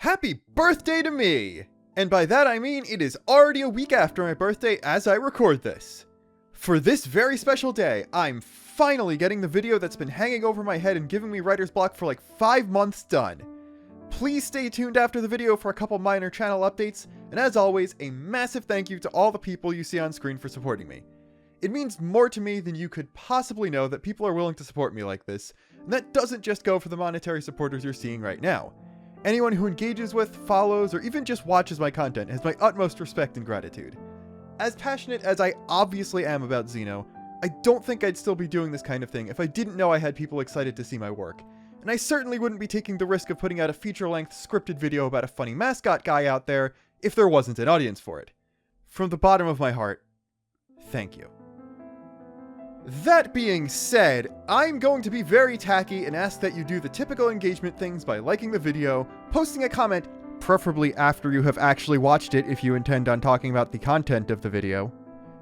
Happy birthday to me! And by that I mean it is already a week after my birthday as I record this. For this very special day, I'm finally getting the video that's been hanging over my head and giving me writer's block for like 5 months done. Please stay tuned after the video for a couple minor channel updates, and as always, a massive thank you to all the people you see on screen for supporting me. It means more to me than you could possibly know that people are willing to support me like this, and that doesn't just go for the monetary supporters you're seeing right now. Anyone who engages with, follows, or even just watches my content has my utmost respect and gratitude. As passionate as I obviously am about Xeno, I don't think I'd still be doing this kind of thing if I didn't know I had people excited to see my work, and I certainly wouldn't be taking the risk of putting out a feature-length scripted video about a funny mascot guy out there if there wasn't an audience for it. From the bottom of my heart, thank you. That being said, I'm going to be very tacky and ask that you do the typical engagement things by liking the video, posting a comment, preferably after you have actually watched it if you intend on talking about the content of the video,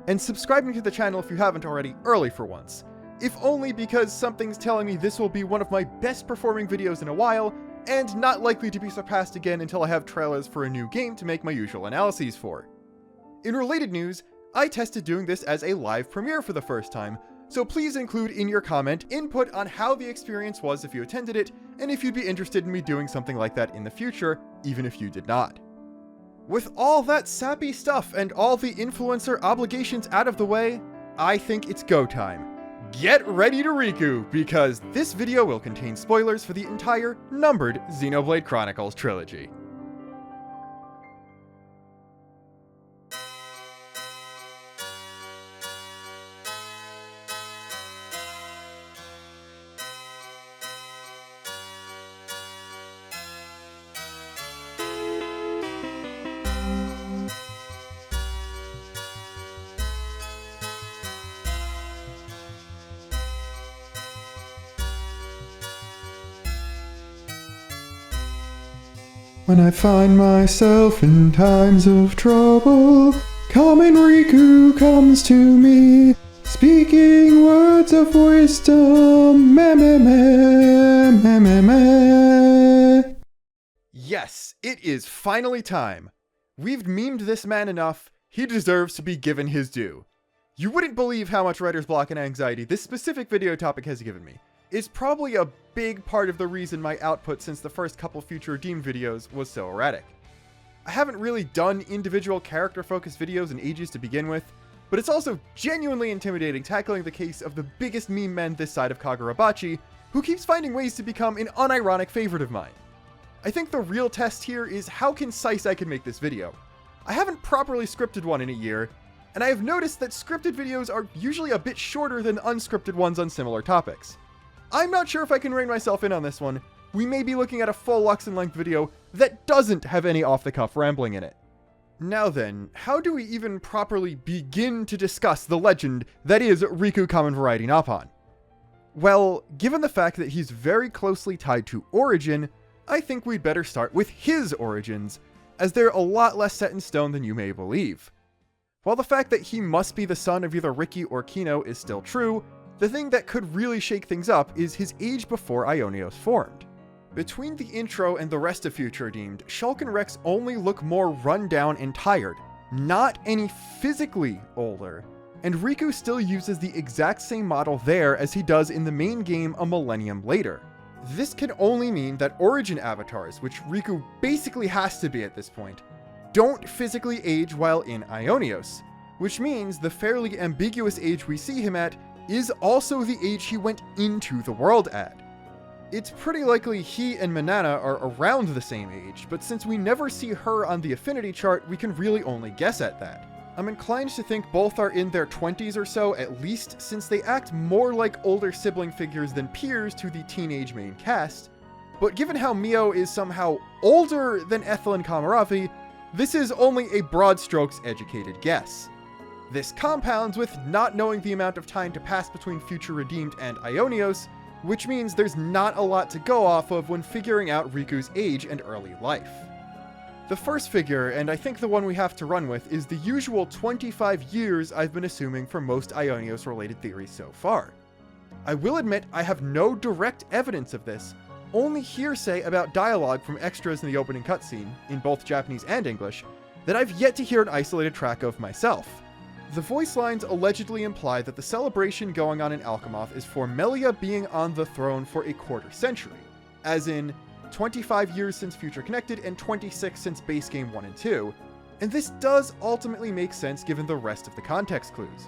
and subscribing to the channel if you haven't already early for once, if only because something's telling me this will be one of my best performing videos in a while, and not likely to be surpassed again until I have trailers for a new game to make my usual analyses for. In related news, I tested doing this as a live premiere for the first time, so please include in your comment input on how the experience was if you attended it, and if you'd be interested in me doing something like that in the future, even if you did not. With all that sappy stuff and all the influencer obligations out of the way, I think it's go time. Get ready to Riku, because this video will contain spoilers for the entire numbered Xenoblade Chronicles trilogy. When I find myself in times of trouble, common Riku comes to me, speaking words of wisdom, meh meh meh, meh meh meh. Yes, it is finally time. We've memed this man enough, he deserves to be given his due. You wouldn't believe how much writer's block and anxiety this specific video topic has given me. It's probably a big part of the reason my output since the first couple Future Redeemed videos was so erratic. I haven't really done individual character-focused videos in ages to begin with, but it's also genuinely intimidating tackling the case of the biggest meme man this side of Kagurabachi, who keeps finding ways to become an unironic favorite of mine. I think the real test here is how concise I can make this video. I haven't properly scripted one in a year, and I have noticed that scripted videos are usually a bit shorter than unscripted ones on similar topics. I'm not sure if I can rein myself in on this one. We may be looking at a full Luxon-length video that doesn't have any off-the-cuff rambling in it. Now then, how do we even properly begin to discuss the legend that is Riku Common Variety Nappon? Well, given the fact that he's very closely tied to Origin, I think we'd better start with his origins, as they're a lot less set in stone than you may believe. While the fact that he must be the son of either Riki or Kino is still true, the thing that could really shake things up is his age before Aionios formed. Between the intro and the rest of Future Redeemed, Shulk and Rex only look more run down and tired, not any physically older, and Riku still uses the exact same model there as he does in the main game a millennium later. This can only mean that Origin avatars, which Riku basically has to be at this point, don't physically age while in Aionios, which means the fairly ambiguous age we see him at is also the age he went into the world at. It's pretty likely he and Manana are around the same age, but since we never see her on the affinity chart, we can really only guess at that. I'm inclined to think both are in their 20s or so at least, since they act more like older sibling figures than peers to the teenage main cast, but given how Mio is somehow older than Ethel and Kamaravi, this is only a broad strokes educated guess. This compounds with not knowing the amount of time to pass between Future Redeemed and Aionios, which means there's not a lot to go off of when figuring out Riku's age and early life. The first figure, and I think the one we have to run with, is the usual 25 years I've been assuming for most Aionios related theories so far. I will admit I have no direct evidence of this, only hearsay about dialogue from extras in the opening cutscene, in both Japanese and English, that I've yet to hear an isolated track of myself. The voice lines allegedly imply that the celebration going on in Alchemoth is for Melia being on the throne for a quarter century, as in 25 years since Future Connected and 26 since base game 1 and 2, and this does ultimately make sense given the rest of the context clues.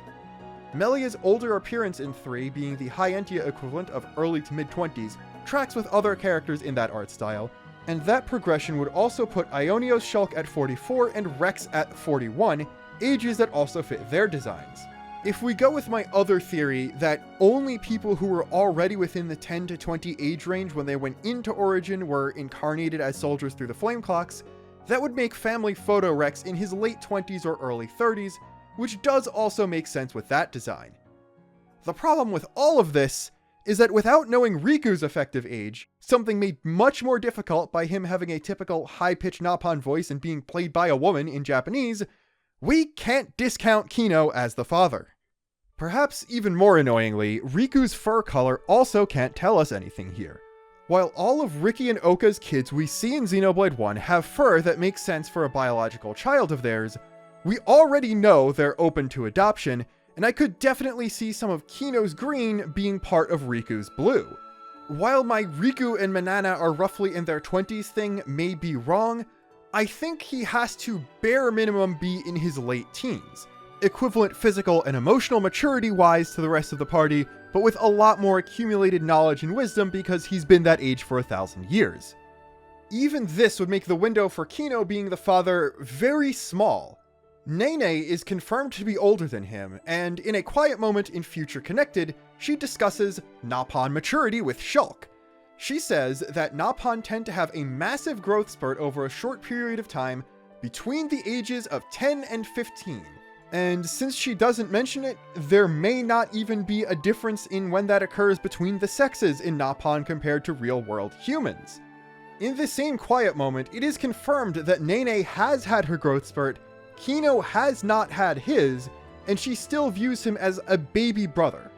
Melia's older appearance in 3 being the High Entia equivalent of early to mid-20s tracks with other characters in that art style, and that progression would also put Ionio's Shulk at 44 and Rex at 41, ages that also fit their designs. If we go with my other theory that only people who were already within the 10 to 20 age range when they went into Origin were incarnated as soldiers through the Flame Clocks, that would make Family Photo Rex in his late 20s or early 30s, which does also make sense with that design. The problem with all of this is that without knowing Riku's effective age, something made much more difficult by him having a typical high-pitched Napan voice and being played by a woman in Japanese, we can't discount Kino as the father. Perhaps even more annoyingly, Riku's fur color also can't tell us anything here. While all of Riki and Oka's kids we see in Xenoblade 1 have fur that makes sense for a biological child of theirs, we already know they're open to adoption, and I could definitely see some of Kino's green being part of Riku's blue. While my Riku and Manana are roughly in their 20s thing may be wrong, I think he has to bare minimum be in his late teens, equivalent physical and emotional maturity wise to the rest of the party, but with a lot more accumulated knowledge and wisdom because he's been that age for 1,000 years. Even this would make the window for Kino being the father very small. Nene is confirmed to be older than him, and in a quiet moment in Future Connected, she discusses Napan maturity with Shulk. She says that Napan tend to have a massive growth spurt over a short period of time between the ages of 10 and 15. And since she doesn't mention it, there may not even be a difference in when that occurs between the sexes in Napan compared to real-world humans. In this same quiet moment, it is confirmed that Nene has had her growth spurt, Kino has not had his, and she still views him as a baby brother,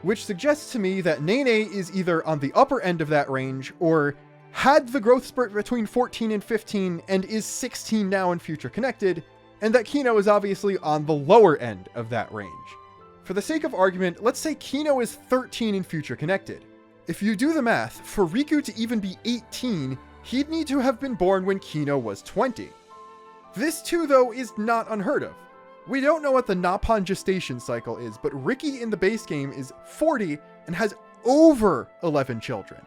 which suggests to me that Nene is either on the upper end of that range, or had the growth spurt between 14 and 15 and is 16 now in Future Connected, and that Kino is obviously on the lower end of that range. For the sake of argument, let's say Kino is 13 in Future Connected. If you do the math, for Riku to even be 18, he'd need to have been born when Kino was 20. This too, though, is not unheard of. We don't know what the Napan gestation cycle is, but Riki in the base game is 40 and has over 11 children.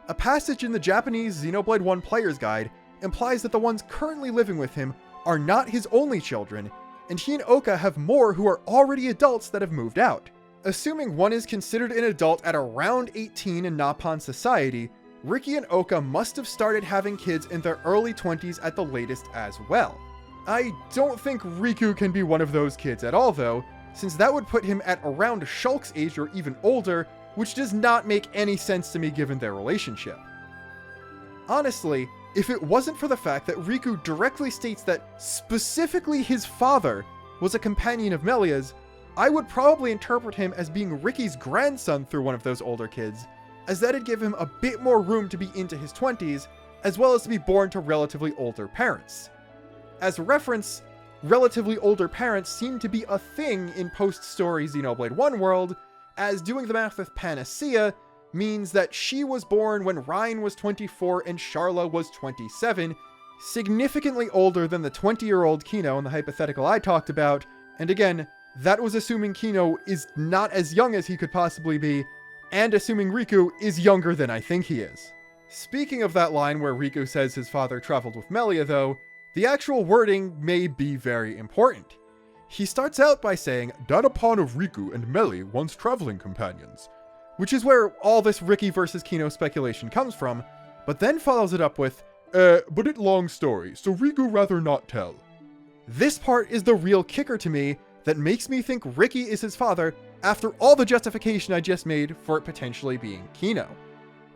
A passage in the Japanese Xenoblade 1 Player's Guide implies that the ones currently living with him are not his only children, and he and Oka have more who are already adults that have moved out. Assuming one is considered an adult at around 18 in Napan society, Riki and Oka must have started having kids in their early 20s at the latest as well. I don't think Riku can be one of those kids at all though, since that would put him at around Shulk's age or even older, which does not make any sense to me given their relationship. Honestly, if it wasn't for the fact that Riku directly states that specifically his father was a companion of Melia's, I would probably interpret him as being Riki's grandson through one of those older kids, as that'd give him a bit more room to be into his 20s, as well as to be born to relatively older parents. As a reference, relatively older parents seem to be a thing in post-story Xenoblade 1 world, as doing the math with Panacea means that she was born when Ryan was 24 and Charla was 27, significantly older than the 20-year-old Kino in the hypothetical I talked about, and again, that was assuming Kino is not as young as he could possibly be, and assuming Riku is younger than I think he is. Speaking of that line where Riku says his father traveled with Melia though, the actual wording may be very important. He starts out by saying, "Dadapan of Riku and Meli once traveling companions," which is where all this Riki versus Kino speculation comes from, but then follows it up with, but it long story, so Riku rather not tell." This part is the real kicker to me that makes me think Riki is his father after all the justification I just made for it potentially being Kino.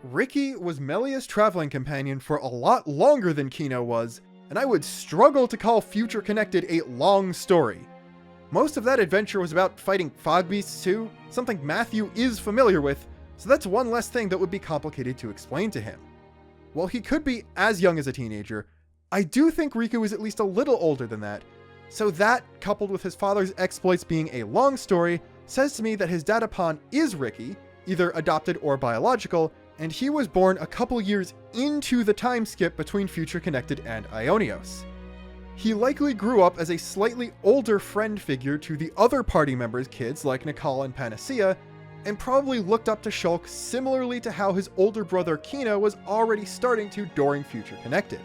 Riki was Melia's traveling companion for a lot longer than Kino was, and I would struggle to call Future Connected a long story. Most of that adventure was about fighting fog beasts too, something Matthew is familiar with, so that's one less thing that would be complicated to explain to him. While he could be as young as a teenager, I do think Riku is at least a little older than that, so that, coupled with his father's exploits being a long story, says to me that his Datapon is Ricky, either adopted or biological, and he was born a couple years into the time skip between Future Connected and Ionios. He likely grew up as a slightly older friend figure to the other party members' kids like Nicole and Panacea, and probably looked up to Shulk similarly to how his older brother Kino was already starting to during Future Connected.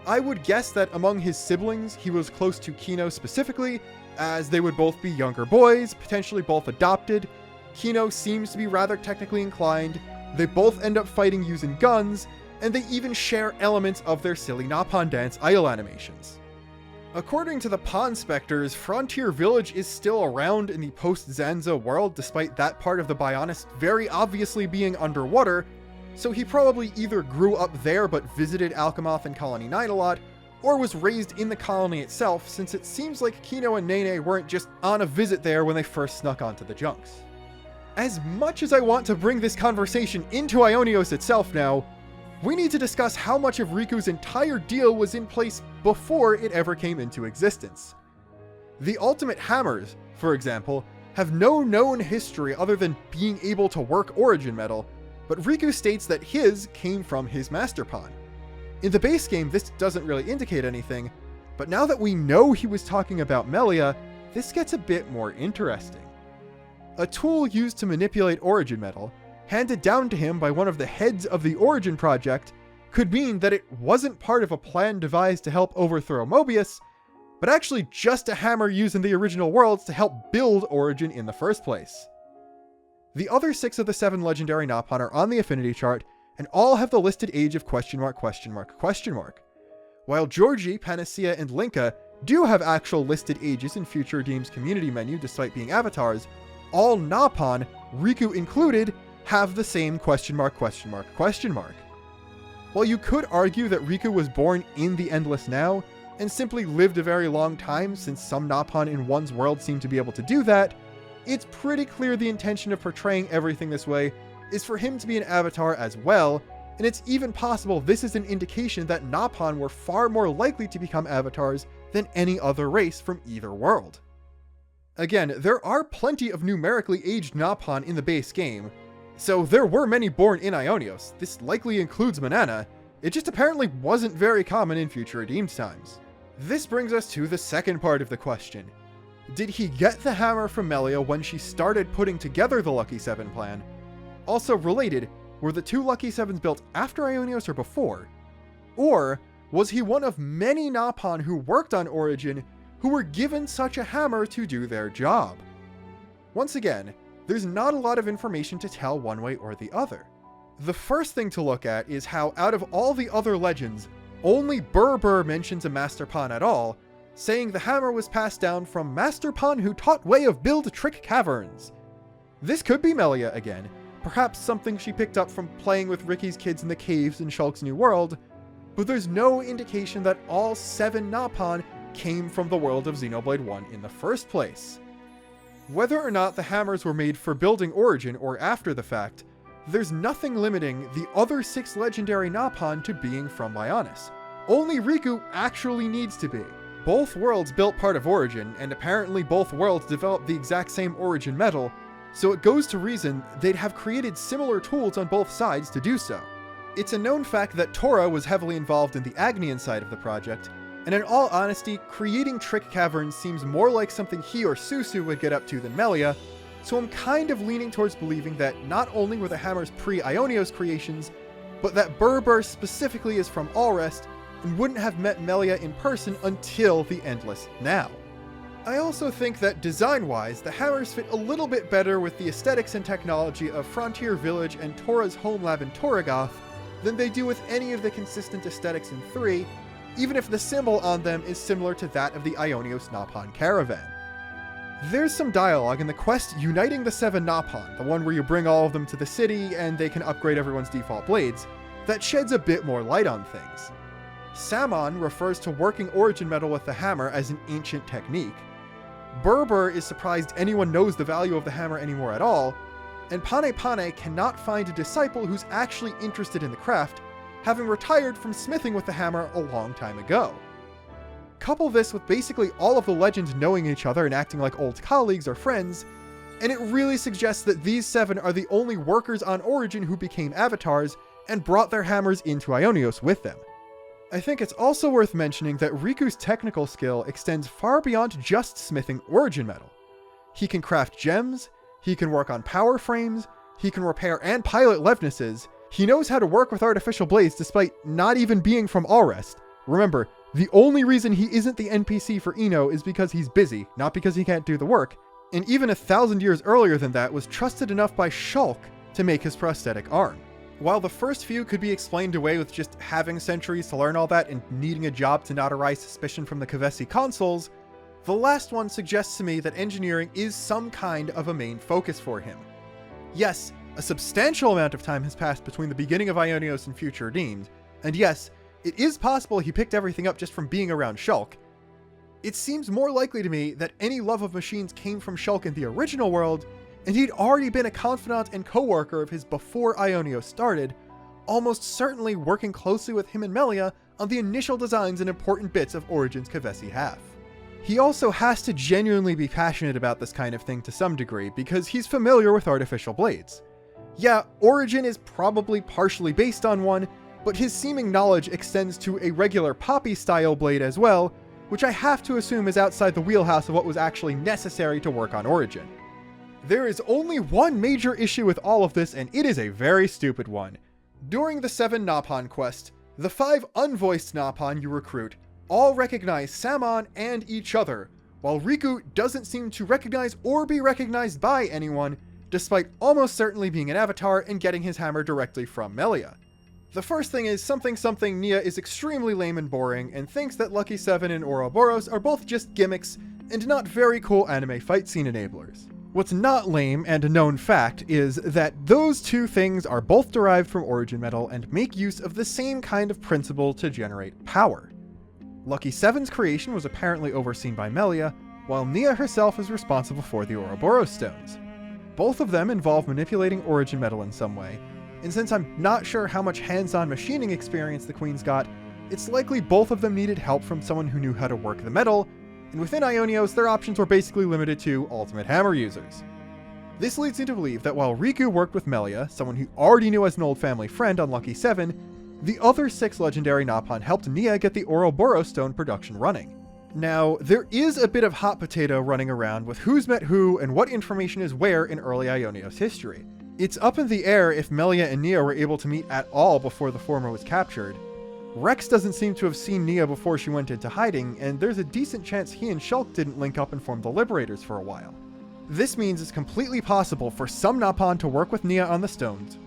I would guess that among his siblings, he was close to Kino specifically, as they would both be younger boys, potentially both adopted. Kino seems to be rather technically inclined, they both end up fighting using guns, and they even share elements of their silly Napon dance idol animations. According to the Pond Specters, Frontier Village is still around in the post-Zanza world despite that part of the Bionis very obviously being underwater, so he probably either grew up there but visited Alchemoth and Colony 9 a lot, or was raised in the colony itself, since it seems like Kino and Nene weren't just on a visit there when they first snuck onto the junks. As much as I want to bring this conversation into Ionios itself now, we need to discuss how much of Riku's entire deal was in place before it ever came into existence. The Ultimate Hammers, for example, have no known history other than being able to work Origin Metal, but Riku states that his came from his Master Pawn. In the base game, this doesn't really indicate anything, but now that we know he was talking about Melia, this gets a bit more interesting. A tool used to manipulate Origin Metal, handed down to him by one of the heads of the Origin Project, could mean that it wasn't part of a plan devised to help overthrow Mobius, but actually just a hammer used in the original worlds to help build Origin in the first place. The other 6 of the 7 legendary Napon are on the affinity chart, and all have the listed age of question mark, question mark, question mark. While Georgie, Panacea, and Linka do have actual listed ages in Future Redeem's community menu despite being avatars, all Napon, Riku included, have the same question mark, question mark, question mark. While you could argue that Riku was born in the Endless Now, and simply lived a very long time since some Napon in one's world seem to be able to do that, it's pretty clear the intention of portraying everything this way is for him to be an avatar as well, and it's even possible this is an indication that Napon were far more likely to become avatars than any other race from either world. Again, there are plenty of numerically aged Napon in the base game, so there were many born in Ionios. This likely includes Manana. It just apparently wasn't very common in Future Redeemed times. This brings us to the second part of the question. Did he get the hammer from Melia when she started putting together the Lucky 7 plan? Also related, were the 2 Lucky 7s built after Ionios or before? Or was he one of many Napon who worked on Origin who were given such a hammer to do their job? Once again, there's not a lot of information to tell one way or the other. The first thing to look at is how out of all the other legends, only Berber mentions a Master Pawn at all, saying the hammer was passed down from Master Pawn who taught way of build trick caverns. This could be Melia again, perhaps something she picked up from playing with Ricky's kids in the caves in Shulk's new world, but there's no indication that all 7 Napon came from the world of Xenoblade 1 in the first place. Whether or not the hammers were made for building Origin or after the fact, there's nothing limiting the other 6 legendary Napon to being from Bionis. Only Riku actually needs to be. Both worlds built part of Origin, and apparently both worlds developed the exact same Origin metal, so it goes to reason they'd have created similar tools on both sides to do so. It's a known fact that Tora was heavily involved in the Agnian side of the project, and in all honesty, creating trick caverns seems more like something he or Susu would get up to than Melia, so I'm kind of leaning towards believing that not only were the hammers pre-Ionios creations, but that Berber specifically is from Allrest, and wouldn't have met Melia in person until the Endless Now. I also think that design-wise, the hammers fit a little bit better with the aesthetics and technology of Frontier Village and Tora's home lab in Toragoth than they do with any of the consistent aesthetics in 3, even if the symbol on them is similar to that of the Ionios Napon caravan. There's some dialogue in the quest Uniting the 7 Napon, the one where you bring all of them to the city and they can upgrade everyone's default blades, that sheds a bit more light on things. Samon refers to working Origin Metal with the hammer as an ancient technique. Berber is surprised anyone knows the value of the hammer anymore at all, and Pane Pane cannot find a disciple who's actually interested in the craft, having retired from smithing with the hammer a long time ago. Couple this with basically all of the legends knowing each other and acting like old colleagues or friends, and it really suggests that these 7 are the only workers on Origin who became avatars and brought their hammers into Ionios with them. I think it's also worth mentioning that Riku's technical skill extends far beyond just smithing Origin metal. He can craft gems, he can work on power frames, he can repair and pilot Levnesses, he knows how to work with artificial blades despite not even being from Allrest. Remember, the only reason he isn't the NPC for Ino is because he's busy, not because he can't do the work, and even 1,000 years earlier than that was trusted enough by Shulk to make his prosthetic arm. While the first few could be explained away with just having centuries to learn all that and needing a job to not arise suspicion from the Kavesi consuls, the last one suggests to me that engineering is some kind of a main focus for him. Yes, a substantial amount of time has passed between the beginning of Ionios and Future Redeemed, and yes, it is possible he picked everything up just from being around Shulk. It seems more likely to me that any love of machines came from Shulk in the original world, and he'd already been a confidant and co-worker of his before Ionios started, almost certainly working closely with him and Melia on the initial designs and important bits of Origin's Kavesi half. He also has to genuinely be passionate about this kind of thing to some degree, because he's familiar with artificial blades. Yeah, Origin is probably partially based on one, but his seeming knowledge extends to a regular Poppy-style blade as well, which I have to assume is outside the wheelhouse of what was actually necessary to work on Origin. There is only one major issue with all of this, and it is a very stupid one. During the 7 Napon quest, the 5 unvoiced Napon you recruit all recognize Samon and each other, while Riku doesn't seem to recognize or be recognized by anyone, despite almost certainly being an avatar and getting his hammer directly from Melia. The first thing is something Nia is extremely lame and boring, and thinks that Lucky 7 and Ouroboros are both just gimmicks and not very cool anime fight scene enablers. What's not lame, and a known fact, is that those two things are both derived from Origin Metal and make use of the same kind of principle to generate power. Lucky 7's creation was apparently overseen by Melia, while Nia herself is responsible for the Ouroboros stones. Both of them involve manipulating Origin Metal in some way, and since I'm not sure how much hands-on machining experience the Queens got, it's likely both of them needed help from someone who knew how to work the metal, and within Ionios their options were basically limited to Ultimate Hammer users. This leads me to believe that while Riku worked with Melia, someone he already knew as an old family friend on Lucky 7, the other 6 legendary Napon helped Nia get the Ouroboros stone production running. Now, there is a bit of hot potato running around with who's met who and what information is where in early Ionios history. It's up in the air if Melia and Nia were able to meet at all before the former was captured. Rex doesn't seem to have seen Nia before she went into hiding, and there's a decent chance he and Shulk didn't link up and form the Liberators for a while. This means it's completely possible for some Napon to work with Nia on the stones,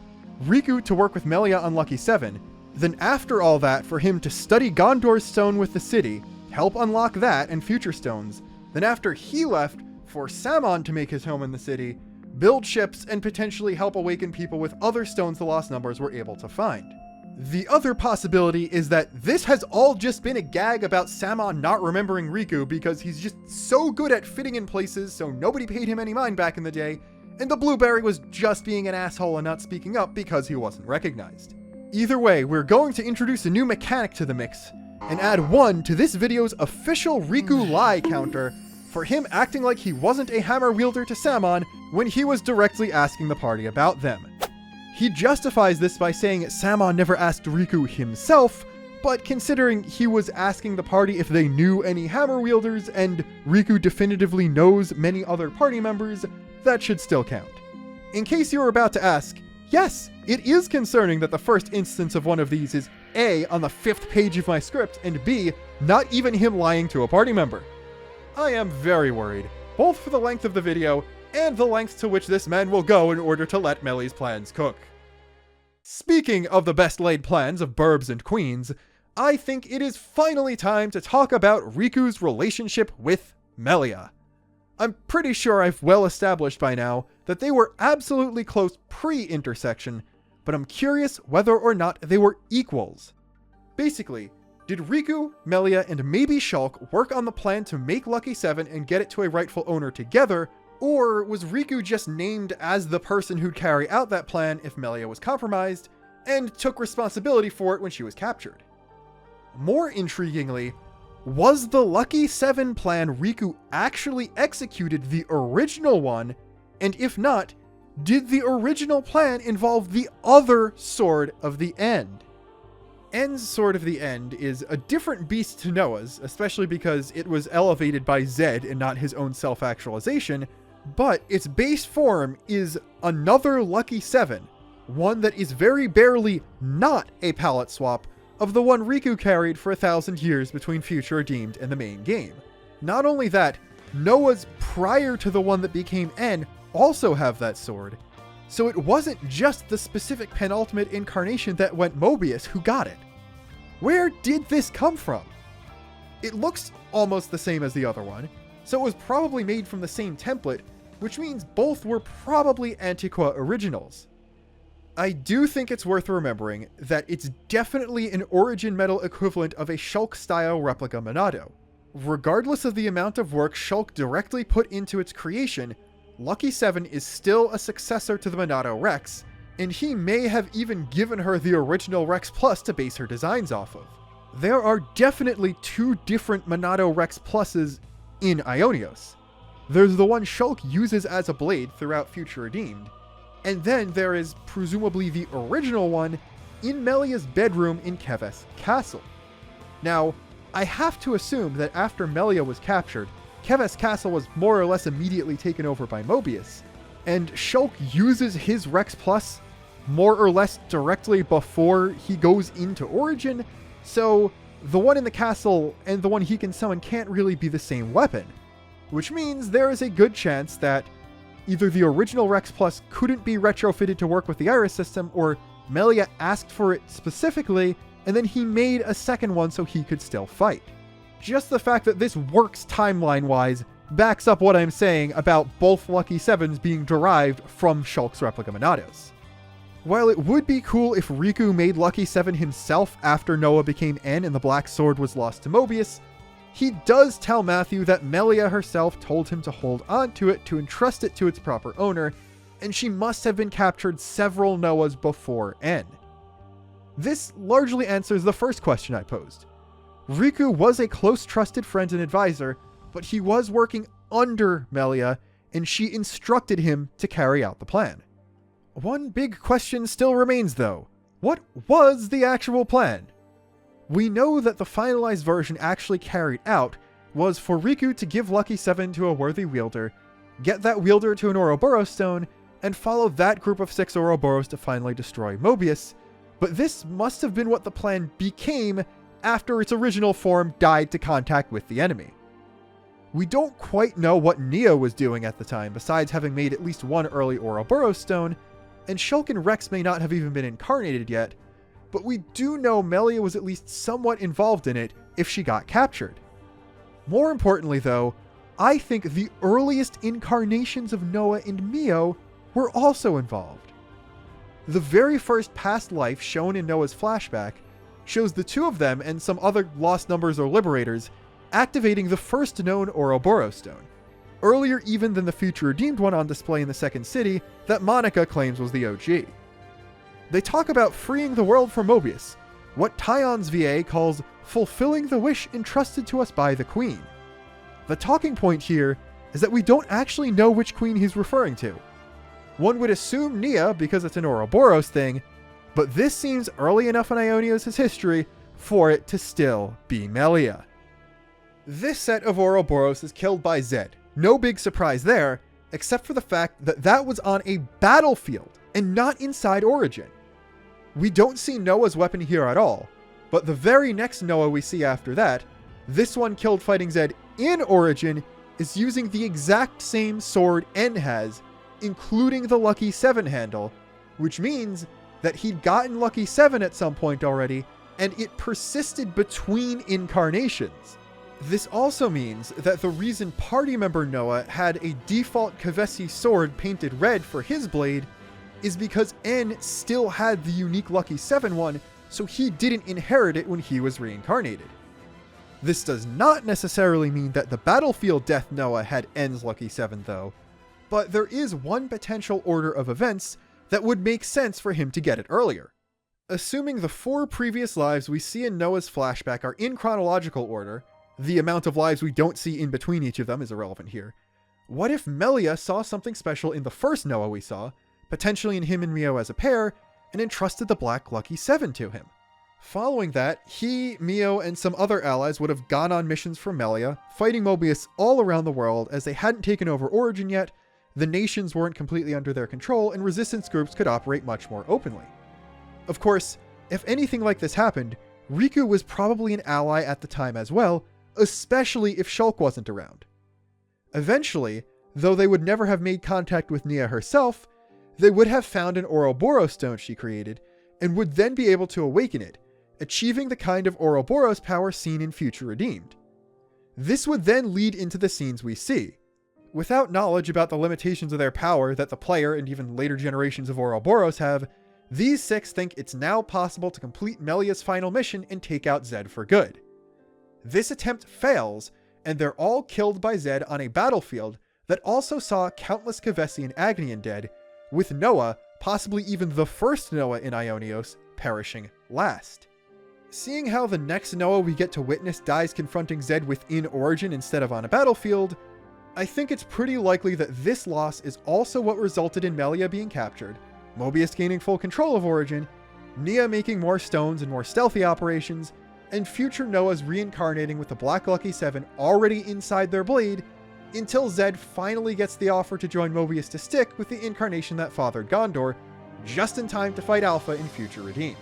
Riku to work with Melia on Lucky 7, then after all that for him to study Gondor's stone with the city, help unlock that and future stones, then after he left, for Samon to make his home in the city, build ships, and potentially help awaken people with other stones the Lost Numbers were able to find. The other possibility is that this has all just been a gag about Samon not remembering Riku because he's just so good at fitting in places so nobody paid him any mind back in the day, and the Blueberry was just being an asshole and not speaking up because he wasn't recognized. Either way, we're going to introduce a new mechanic to the mix, and add 1 to this video's official Riku lie counter for him acting like he wasn't a hammer wielder to Samon when he was directly asking the party about them. He justifies this by saying Samon never asked Riku himself, but considering he was asking the party if they knew any hammer wielders and Riku definitively knows many other party members, that should still count. In case you were about to ask, yes, it is concerning that the first instance of one of these is A, on the 5th page of my script, and B, not even him lying to a party member. I am very worried, both for the length of the video and the lengths to which this man will go in order to let Meli's plans cook. Speaking of the best laid plans of burbs and queens, I think it is finally time to talk about Riku's relationship with Melia. I'm pretty sure I've well established by now that they were absolutely close pre-intersection, but I'm curious whether or not they were equals. Basically, did Riku, Melia, and maybe Shulk work on the plan to make Lucky 7 and get it to a rightful owner together, or was Riku just named as the person who'd carry out that plan if Melia was compromised, and took responsibility for it when she was captured. More intriguingly, was the Lucky 7 plan Riku actually executed the original one, and if not, did the original plan involve the other Sword of the End? En's Sword of the End is a different beast to Noah's, especially because it was elevated by Zed and not his own self-actualization, but its base form is another Lucky 7, one that is very barely not a palette swap of the one Riku carried for 1,000 years between Future Redeemed and the main game. Not only that, Noah's prior to the one that became En also have that sword, so it wasn't just the specific penultimate incarnation that went Mobius who got it. Where did this come from? It looks almost the same as the other one, so it was probably made from the same template, which means both were probably Antiqua originals. I do think it's worth remembering that it's definitely an Origin Metal equivalent of a Shulk-style replica Monado. Regardless of the amount of work Shulk directly put into its creation, Lucky 7 is still a successor to the Monado Rex, and he may have even given her the original Rex Plus to base her designs off of. There are definitely two different Monado Rex Pluses in Ionios. There's the one Shulk uses as a blade throughout Future Redeemed, and then there is presumably the original one in Melia's bedroom in Keves Castle. Now, I have to assume that after Melia was captured, Keves Castle was more or less immediately taken over by Mobius, and Shulk uses his Rex Plus more or less directly before he goes into Origin, so the one in the castle and the one he can summon can't really be the same weapon, which means there is a good chance that either the original Rex Plus couldn't be retrofitted to work with the Iris system, or Melia asked for it specifically, and then he made a second one so he could still fight. Just the fact that this works timeline-wise backs up what I'm saying about both Lucky 7s being derived from Shulk's replica Monados. While it would be cool if Riku made Lucky 7 himself after Noah became En and the Black Sword was lost to Mobius, he does tell Matthew that Melia herself told him to hold on to it to entrust it to its proper owner, and she must have been captured several Noahs before En. This largely answers the first question I posed. Riku was a close trusted friend and advisor, but he was working under Melia, and she instructed him to carry out the plan. One big question still remains though. What was the actual plan? We know that the finalized version actually carried out was for Riku to give Lucky 7 to a worthy wielder, get that wielder to an Ouroboros stone, and follow that group of 6 Ouroboros to finally destroy Mobius, but this must have been what the plan became after its original form died to contact with the enemy. We don't quite know what Neo was doing at the time besides having made at least one early Ouroboros stone, and Shulk and Rex may not have even been incarnated yet, but we do know Melia was at least somewhat involved in it if she got captured. More importantly though, I think the earliest incarnations of Noah and Mio were also involved. The very first past life shown in Noah's flashback shows the two of them and some other lost numbers or liberators activating the first known Ouroboros stone, earlier even than the Future Redeemed one on display in the second city that Monica claims was the OG. They talk about freeing the world from Mobius, what Tyon's VA calls fulfilling the wish entrusted to us by the Queen. The talking point here is that we don't actually know which Queen he's referring to. One would assume Nia because it's an Ouroboros thing, but this seems early enough in Ionios' history for it to still be Melia. This set of Ouroboros is killed by Zed. No big surprise there, except for the fact that that was on a battlefield and not inside Origin. We don't see Noah's weapon here at all, but the very next Noah we see after that, this one killed fighting Zed in Origin, is using the exact same sword En has, including the Lucky 7 handle, which means that he'd gotten Lucky 7 at some point already, and it persisted between incarnations. This also means that the reason party member Noah had a default Kavesi sword painted red for his blade is because En still had the unique Lucky 7 one, so he didn't inherit it when he was reincarnated. This does not necessarily mean that the battlefield death Noah had En's Lucky 7 though, but there is one potential order of events that would make sense for him to get it earlier. Assuming the 4 previous lives we see in Noah's flashback are in chronological order, the amount of lives we don't see in between each of them is irrelevant here. What if Melia saw something special in the first Noah we saw, potentially in him and Mio as a pair, and entrusted the Black Lucky 7 to him? Following that, he, Mio, and some other allies would have gone on missions for Melia, fighting Mobius all around the world as they hadn't taken over Origin yet, the nations weren't completely under their control, and resistance groups could operate much more openly. Of course, if anything like this happened, Riku was probably an ally at the time as well, especially if Shulk wasn't around. Eventually, though they would never have made contact with Nia herself, they would have found an Ouroboros stone she created, and would then be able to awaken it, achieving the kind of Ouroboros power seen in Future Redeemed. This would then lead into the scenes we see. Without knowledge about the limitations of their power that the player and even later generations of Ouroboros have, these 6 think it's now possible to complete Melia's final mission and take out Zed for good. This attempt fails, and they're all killed by Zed on a battlefield that also saw countless Kevesi and Agnian dead, with Noah, possibly even the first Noah in Ionios, perishing last. Seeing how the next Noah we get to witness dies confronting Zed within Origin instead of on a battlefield, I think it's pretty likely that this loss is also what resulted in Melia being captured, Mobius gaining full control of Origin, Nia making more stones and more stealthy operations, and future Noahs reincarnating with the Black Lucky 7 already inside their blade, until Zed finally gets the offer to join Mobius to stick with the incarnation that fathered Gondor, just in time to fight Alpha in Future Redeemed.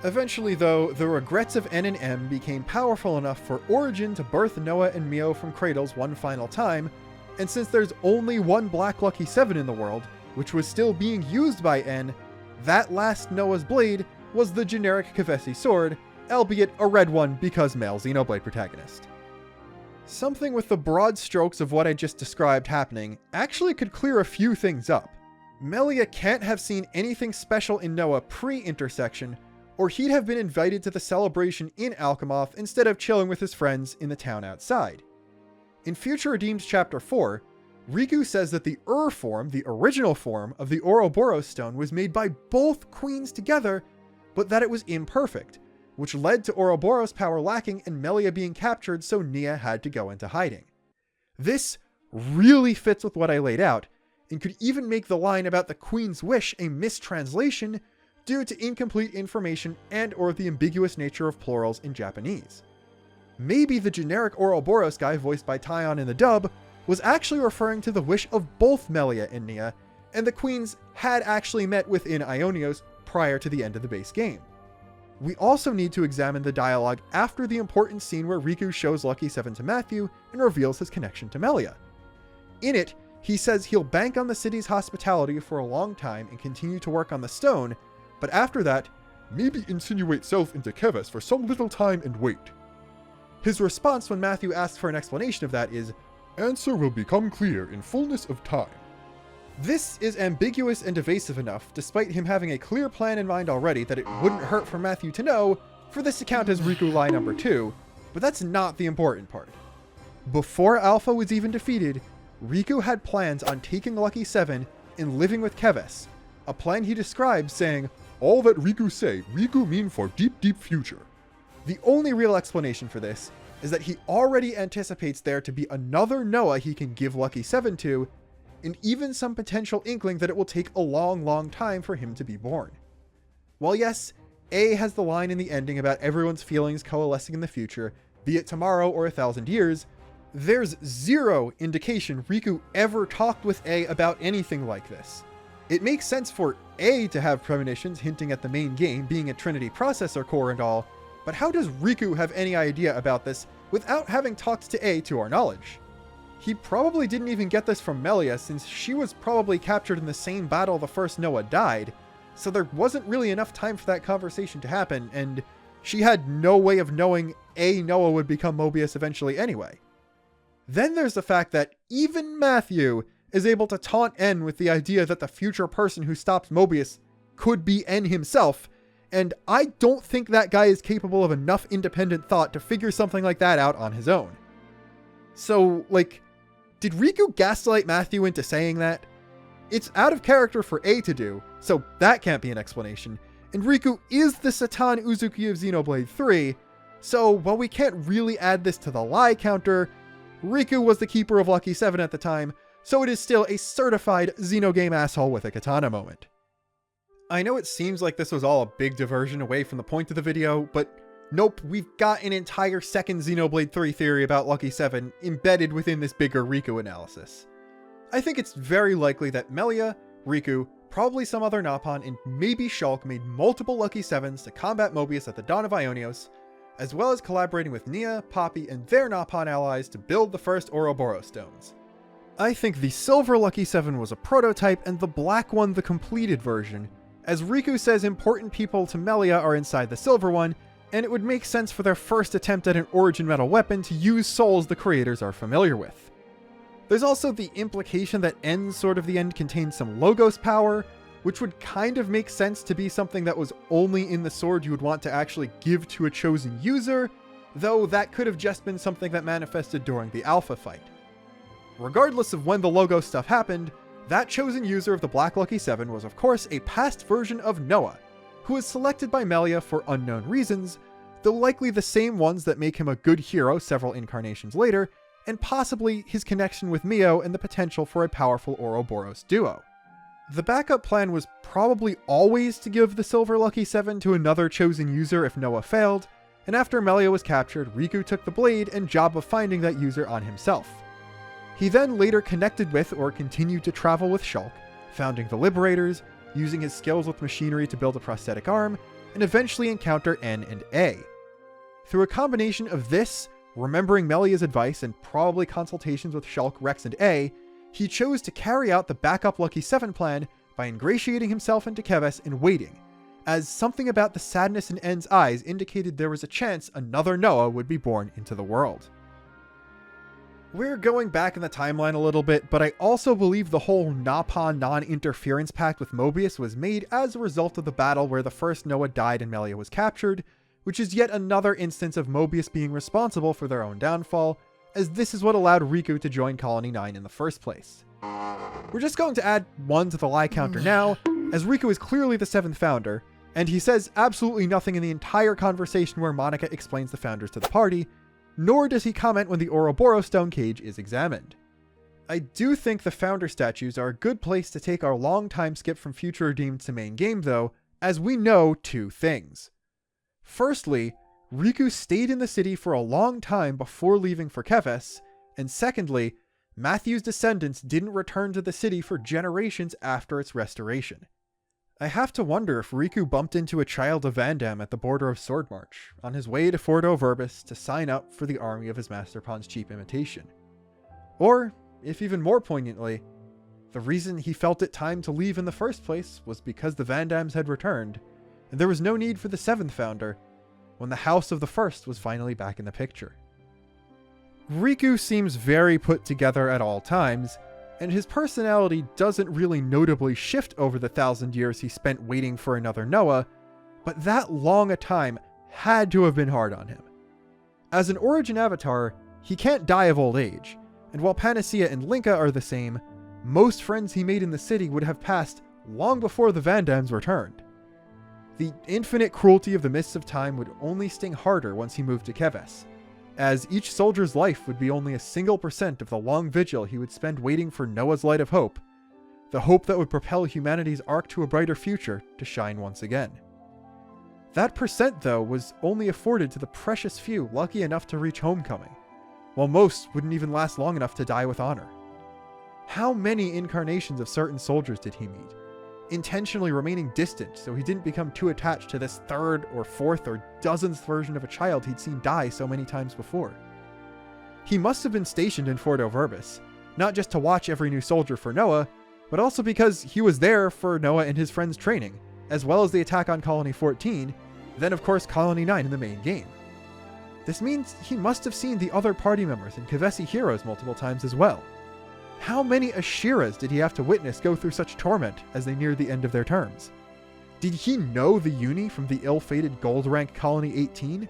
Eventually though, the regrets of N and M became powerful enough for Origin to birth Noah and Mio from cradles one final time, and since there's only one Black Lucky 7 in the world, which was still being used by N, that last Noah's blade was the generic Kevesi sword, albeit a red one because male Xenoblade protagonist. Something with the broad strokes of what I just described happening actually could clear a few things up. Melia can't have seen anything special in Noah pre-intersection, or he'd have been invited to the celebration in Alchemoth instead of chilling with his friends in the town outside. In Future Redeemed Chapter 4, Riku says that the form, the original form of the Ouroboros stone, was made by both queens together, but that it was imperfect, which led to Ouroboros power lacking and Melia being captured, so Nia had to go into hiding. This really fits with what I laid out, and could even make the line about the Queen's wish a mistranslation due to incomplete information and/or the ambiguous nature of plurals in Japanese. Maybe the generic Ouroboros guy voiced by Taion in the dub was actually referring to the wish of both Melia and Nia, and the queens had actually met within Ionios prior to the end of the base game. We also need to examine the dialogue after the important scene where Riku shows Lucky 7 to Matthew and reveals his connection to Melia. In it, he says he'll bank on the city's hospitality for a long time and continue to work on the stone, but after that, maybe insinuate self into Keves for some little time and wait. His response when Matthew asks for an explanation of that is, "Answer will become clear in fullness of time." This is ambiguous and evasive enough, despite him having a clear plan in mind already, that it wouldn't hurt for Matthew to know, for this to count as Riku lie number 2, but that's not the important part. Before Alpha was even defeated, Riku had plans on taking Lucky 7 and living with Keves, a plan he describes saying, "All that Riku say, Riku mean for deep, deep future." The only real explanation for this is that he already anticipates there to be another Noah he can give Lucky 7 to, and even some potential inkling that it will take a long, long time for him to be born. While yes, A has the line in the ending about everyone's feelings coalescing in the future, be it tomorrow or 1,000 years, there's zero indication Riku ever talked with A about anything like this. It makes sense for A to have premonitions hinting at the main game being a Trinity processor core and all, but how does Riku have any idea about this without having talked to A to our knowledge? He probably didn't even get this from Melia, since she was probably captured in the same battle the first Noah died, so there wasn't really enough time for that conversation to happen, and she had no way of knowing A Noah would become Mobius eventually anyway. Then there's the fact that even Matthew is able to taunt N with the idea that the future person who stops Mobius could be N himself, and I don't think that guy is capable of enough independent thought to figure something like that out on his own. So, did Riku gaslight Matthew into saying that? It's out of character for A to do, so that can't be an explanation, and Riku is the Satan Uzuki of Xenoblade 3, so while we can't really add this to the lie counter, Riku was the keeper of Lucky 7 at the time, so it is still a certified Xenogame asshole with a katana moment. I know it seems like this was all a big diversion away from the point of the video, but nope, we've got an entire second Xenoblade 3 theory about Lucky 7 embedded within this bigger Riku analysis. I think it's very likely that Melia, Riku, probably some other Nappan, and maybe Shulk made multiple Lucky 7s to combat Mobius at the dawn of Ionios, as well as collaborating with Nia, Poppy, and their Nappan allies to build the first Ouroboros stones. I think the silver Lucky 7 was a prototype and the black one the completed version, as Riku says important people to Melia are inside the silver one, and it would make sense for their first attempt at an origin metal weapon to use souls the creators are familiar with. There's also the implication that End Sword of the End contains some Logos power, which would kind of make sense to be something that was only in the sword you would want to actually give to a chosen user, though that could have just been something that manifested during the Alpha fight. Regardless of when the Logos stuff happened, that chosen user of the Black Lucky 7 was of course a past version of Noah, who was selected by Melia for unknown reasons, though likely the same ones that make him a good hero several incarnations later, and possibly his connection with Mio and the potential for a powerful Ouroboros duo. The backup plan was probably always to give the Silver Lucky 7 to another chosen user if Noah failed, and after Melia was captured, Riku took the blade and job of finding that user on himself. He then later connected with or continued to travel with Shulk, founding the Liberators, using his skills with machinery to build a prosthetic arm, and eventually encounter N and A. Through a combination of this, remembering Melia's advice, and probably consultations with Shulk, Rex, and A, he chose to carry out the backup Lucky 7 plan by ingratiating himself into Keves and waiting, as something about the sadness in N's eyes indicated there was a chance another Noah would be born into the world. We're going back in the timeline a little bit, but I also believe the whole Nappan non-interference pact with Mobius was made as a result of the battle where the first Noah died and Melia was captured, which is yet another instance of Mobius being responsible for their own downfall, as this is what allowed Riku to join Colony 9 in the first place. We're just going to add 1 to the lie counter now, as Riku is clearly the 7th founder, and he says absolutely nothing in the entire conversation where Monica explains the founders to the party, nor does he comment when the Ouroboros stone cage is examined. I do think the founder statues are a good place to take our long time skip from Future Redeemed to main game though, as we know 2 things. Firstly, Riku stayed in the city for a long time before leaving for Keves, and secondly, Matthew's descendants didn't return to the city for generations after its restoration. I have to wonder if Riku bumped into a child of Vandam at the border of Swordmarch, on his way to Fordo Verbis to sign up for the army of his Master Pawn's cheap imitation. Or, if even more poignantly, the reason he felt it time to leave in the first place was because the Vandams had returned, and there was no need for the 7th founder, when the House of the First was finally back in the picture. Riku seems very put together at all times, and his personality doesn't really notably shift over the 1,000 years he spent waiting for another Noah, but that long a time had to have been hard on him. As an origin avatar, he can't die of old age, and while Panacea and Linka are the same, most friends he made in the city would have passed long before the Vandams returned. The infinite cruelty of the Mists of Time would only sting harder once he moved to Keves, as each soldier's life would be only a single % of the long vigil he would spend waiting for Noah's light of hope, the hope that would propel humanity's arc to a brighter future to shine once again. That %, though, was only afforded to the precious few lucky enough to reach homecoming, while most wouldn't even last long enough to die with honor. How many incarnations of certain soldiers did he meet, intentionally remaining distant so he didn't become too attached to this 3rd or 4th or dozenth version of a child he'd seen die so many times before? He must have been stationed in Fordo Verbis, not just to watch every new soldier for Noah, but also because he was there for Noah and his friends' training, as well as the attack on Colony 14, then of course Colony 9 in the main game. This means he must have seen the other party members and Kevesi heroes multiple times as well. How many Ashiras did he have to witness go through such torment as they neared the end of their terms? Did he know the Uni from the ill-fated gold rank Colony 18?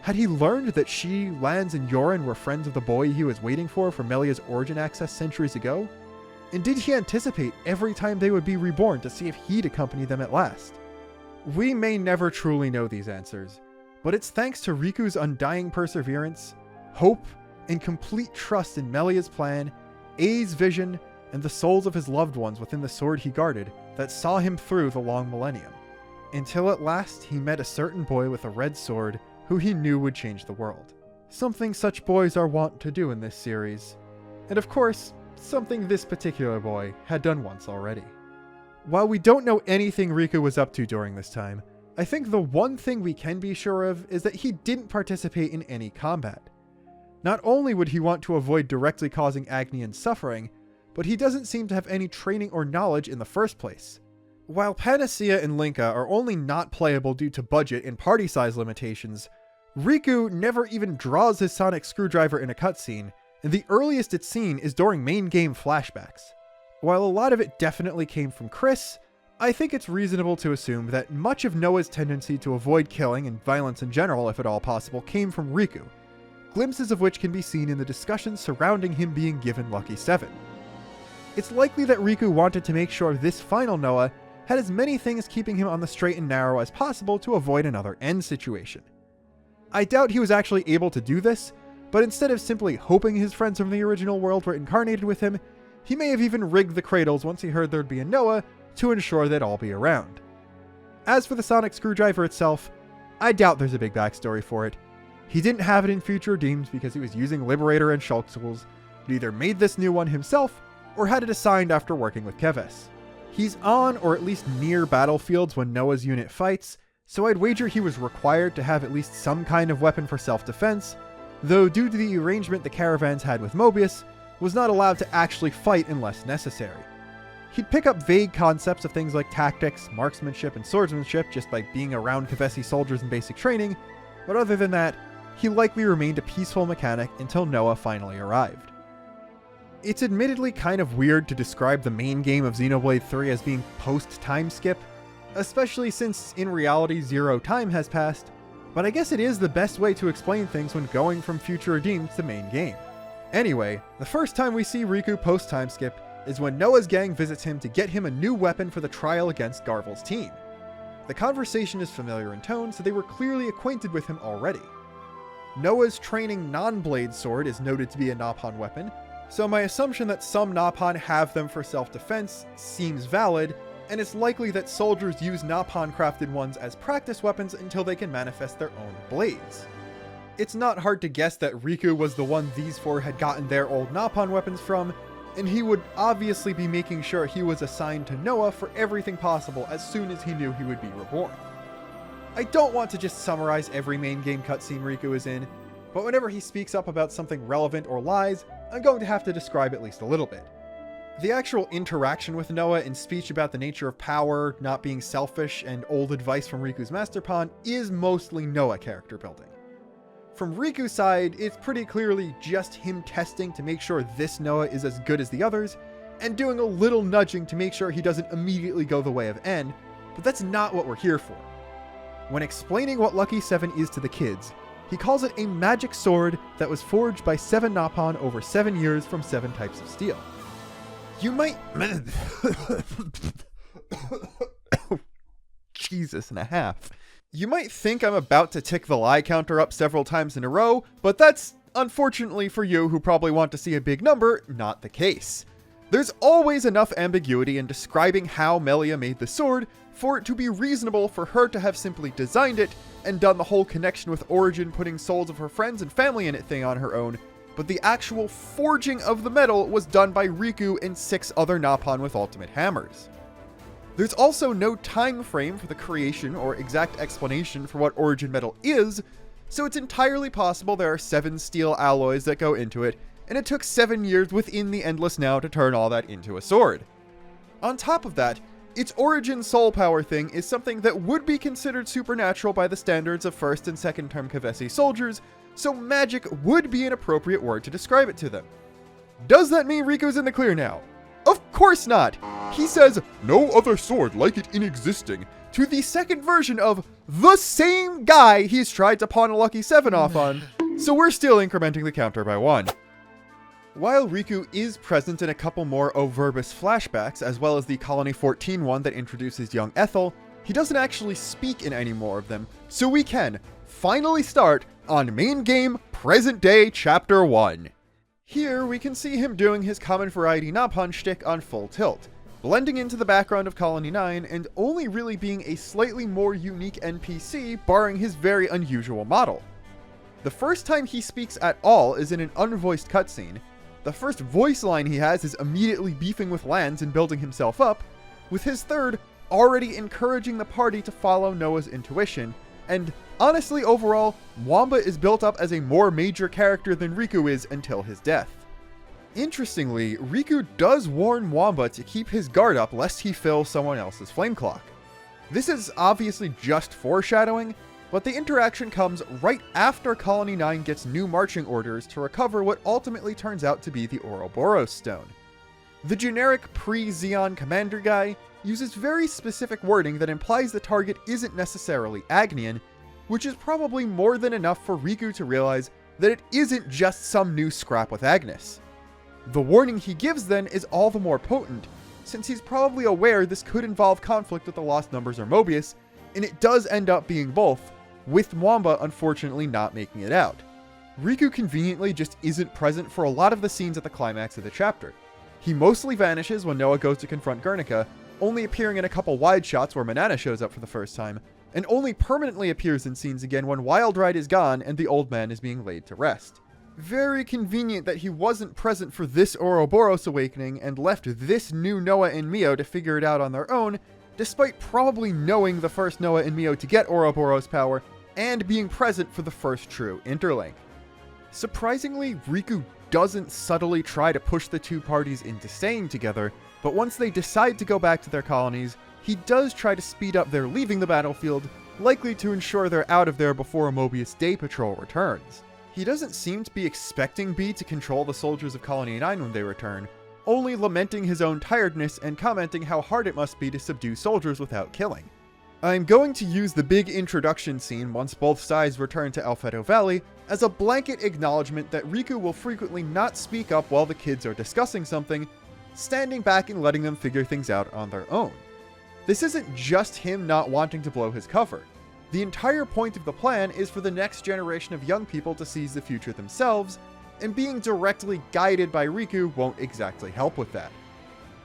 Had he learned that she, Lance, and Yorin were friends of the boy he was waiting for Melia's origin access centuries ago? And did he anticipate every time they would be reborn to see if he'd accompany them at last? We may never truly know these answers, but it's thanks to Riku's undying perseverance, hope, and complete trust in Melia's plan, Ei's vision, and the souls of his loved ones within the sword he guarded that saw him through the long millennium, until at last he met a certain boy with a red sword who he knew would change the world. Something such boys are wont to do in this series, and of course, something this particular boy had done once already. While we don't know anything Riku was up to during this time, I think the one thing we can be sure of is that he didn't participate in any combat. Not only would he want to avoid directly causing agony and suffering, but he doesn't seem to have any training or knowledge in the first place. While Panacea and Linka are only not playable due to budget and party size limitations, Riku never even draws his sonic screwdriver in a cutscene, and the earliest it's seen is during main game flashbacks. While a lot of it definitely came from Chris, I think it's reasonable to assume that much of Noah's tendency to avoid killing and violence in general, if at all possible, came from Riku, glimpses of which can be seen in the discussions surrounding him being given Lucky 7. It's likely that Riku wanted to make sure this final Noah had as many things keeping him on the straight and narrow as possible to avoid another end situation. I doubt he was actually able to do this, but instead of simply hoping his friends from the original world were incarnated with him, he may have even rigged the cradles once he heard there'd be a Noah to ensure they'd all be around. As for the sonic screwdriver itself, I doubt there's a big backstory for it. He didn't have it in future redeemed because he was using Liberator and Shulk tools, but either made this new one himself or had it assigned after working with Keves. He's on or at least near battlefields when Noah's unit fights, so I'd wager he was required to have at least some kind of weapon for self-defense, though due to the arrangement the caravans had with Mobius, was not allowed to actually fight unless necessary. He'd pick up vague concepts of things like tactics, marksmanship, and swordsmanship just by being around Kevesi soldiers in basic training, but other than that, he likely remained a peaceful mechanic until Noah finally arrived. It's admittedly kind of weird to describe the main game of Xenoblade 3 as being post-time skip, especially since in reality 0 time has passed, but I guess it is the best way to explain things when going from Future Redeemed to main game. Anyway, the first time we see Riku post-time skip is when Noah's gang visits him to get him a new weapon for the trial against Garvel's team. The conversation is familiar in tone, so they were clearly acquainted with him already. Noah's training non-blade sword is noted to be a Nopon weapon, so my assumption that some Nopon have them for self-defense seems valid, and it's likely that soldiers use Nopon-crafted ones as practice weapons until they can manifest their own blades. It's not hard to guess that Riku was the one these four had gotten their old Nopon weapons from, and he would obviously be making sure he was assigned to Noah for everything possible as soon as he knew he would be reborn. I don't want to just summarize every main game cutscene Riku is in, but whenever he speaks up about something relevant or lies, I'm going to have to describe at least a little bit. The actual interaction with Noah and speech about the nature of power, not being selfish, and old advice from Riku's Master Pawn is mostly Noah character building. From Riku's side, it's pretty clearly just him testing to make sure this Noah is as good as the others, and doing a little nudging to make sure he doesn't immediately go the way of N, but that's not what we're here for. When explaining what Lucky 7 is to the kids, he calls it a magic sword that was forged by 7 Nopon over 7 years from 7 types of steel. You might... Jesus and a half. You might think I'm about to tick the lie counter up several times in a row, but that's, unfortunately for you who probably want to see a big number, not the case. There's always enough ambiguity in describing how Melia made the sword for it to be reasonable for her to have simply designed it and done the whole connection with Origin putting souls of her friends and family in it thing on her own, but the actual forging of the metal was done by Riku and 6 other Nopon with ultimate hammers. There's also no time frame for the creation or exact explanation for what Origin metal is, so it's entirely possible there are 7 steel alloys that go into it, and it took 7 years within the Endless Now to turn all that into a sword. On top of that, its Origin soul power thing is something that would be considered supernatural by the standards of first and second term Kevesi soldiers, so magic would be an appropriate word to describe it to them. Does that mean Riku's in the clear now? Of course not! He says, "No other sword like it in existing," to the second version of the same guy he's tried to pawn a Lucky 7 off on, so we're still incrementing the counter by 1. While Riku is present in a couple more Overbus flashbacks, as well as the Colony 14 one that introduces young Ethel, he doesn't actually speak in any more of them, so we can finally start on main game present day chapter 1. Here we can see him doing his common variety Nappan shtick on full tilt, blending into the background of Colony 9 and only really being a slightly more unique NPC barring his very unusual model. The first time he speaks at all is in an unvoiced cutscene. The first voice line he has is immediately beefing with lands and building himself up, with his third already encouraging the party to follow Noah's intuition, and honestly overall, Wamba is built up as a more major character than Riku is until his death. Interestingly, Riku does warn Wamba to keep his guard up lest he fill someone else's flame clock. This is obviously just foreshadowing, but the interaction comes right after Colony 9 gets new marching orders to recover what ultimately turns out to be the Ouroboros stone. The generic pre-Xeon commander guy uses very specific wording that implies the target isn't necessarily Agnian, which is probably more than enough for Riku to realize that it isn't just some new scrap with Agnes. The warning he gives then is all the more potent, since he's probably aware this could involve conflict with the Lost Numbers or Mobius, and it does end up being both, with Wamba unfortunately not making it out. Riku conveniently just isn't present for a lot of the scenes at the climax of the chapter. He mostly vanishes when Noah goes to confront Guernica, only appearing in a couple wide shots where Manana shows up for the first time, and only permanently appears in scenes again when Wildride is gone and the old man is being laid to rest. Very convenient that he wasn't present for this Ouroboros awakening and left this new Noah and Mio to figure it out on their own, despite probably knowing the first Noah and Mio to get Ouroboros power and being present for the first true interlink. Surprisingly, Riku doesn't subtly try to push the two parties into staying together, but once they decide to go back to their colonies, he does try to speed up their leaving the battlefield, likely to ensure they're out of there before a Mobius Day Patrol returns. He doesn't seem to be expecting B to control the soldiers of Colony 9 when they return, only lamenting his own tiredness and commenting how hard it must be to subdue soldiers without killing. I'm going to use the big introduction scene once both sides return to Alfedo Valley as a blanket acknowledgement that Riku will frequently not speak up while the kids are discussing something, standing back and letting them figure things out on their own. This isn't just him not wanting to blow his cover. The entire point of the plan is for the next generation of young people to seize the future themselves, and being directly guided by Riku won't exactly help with that.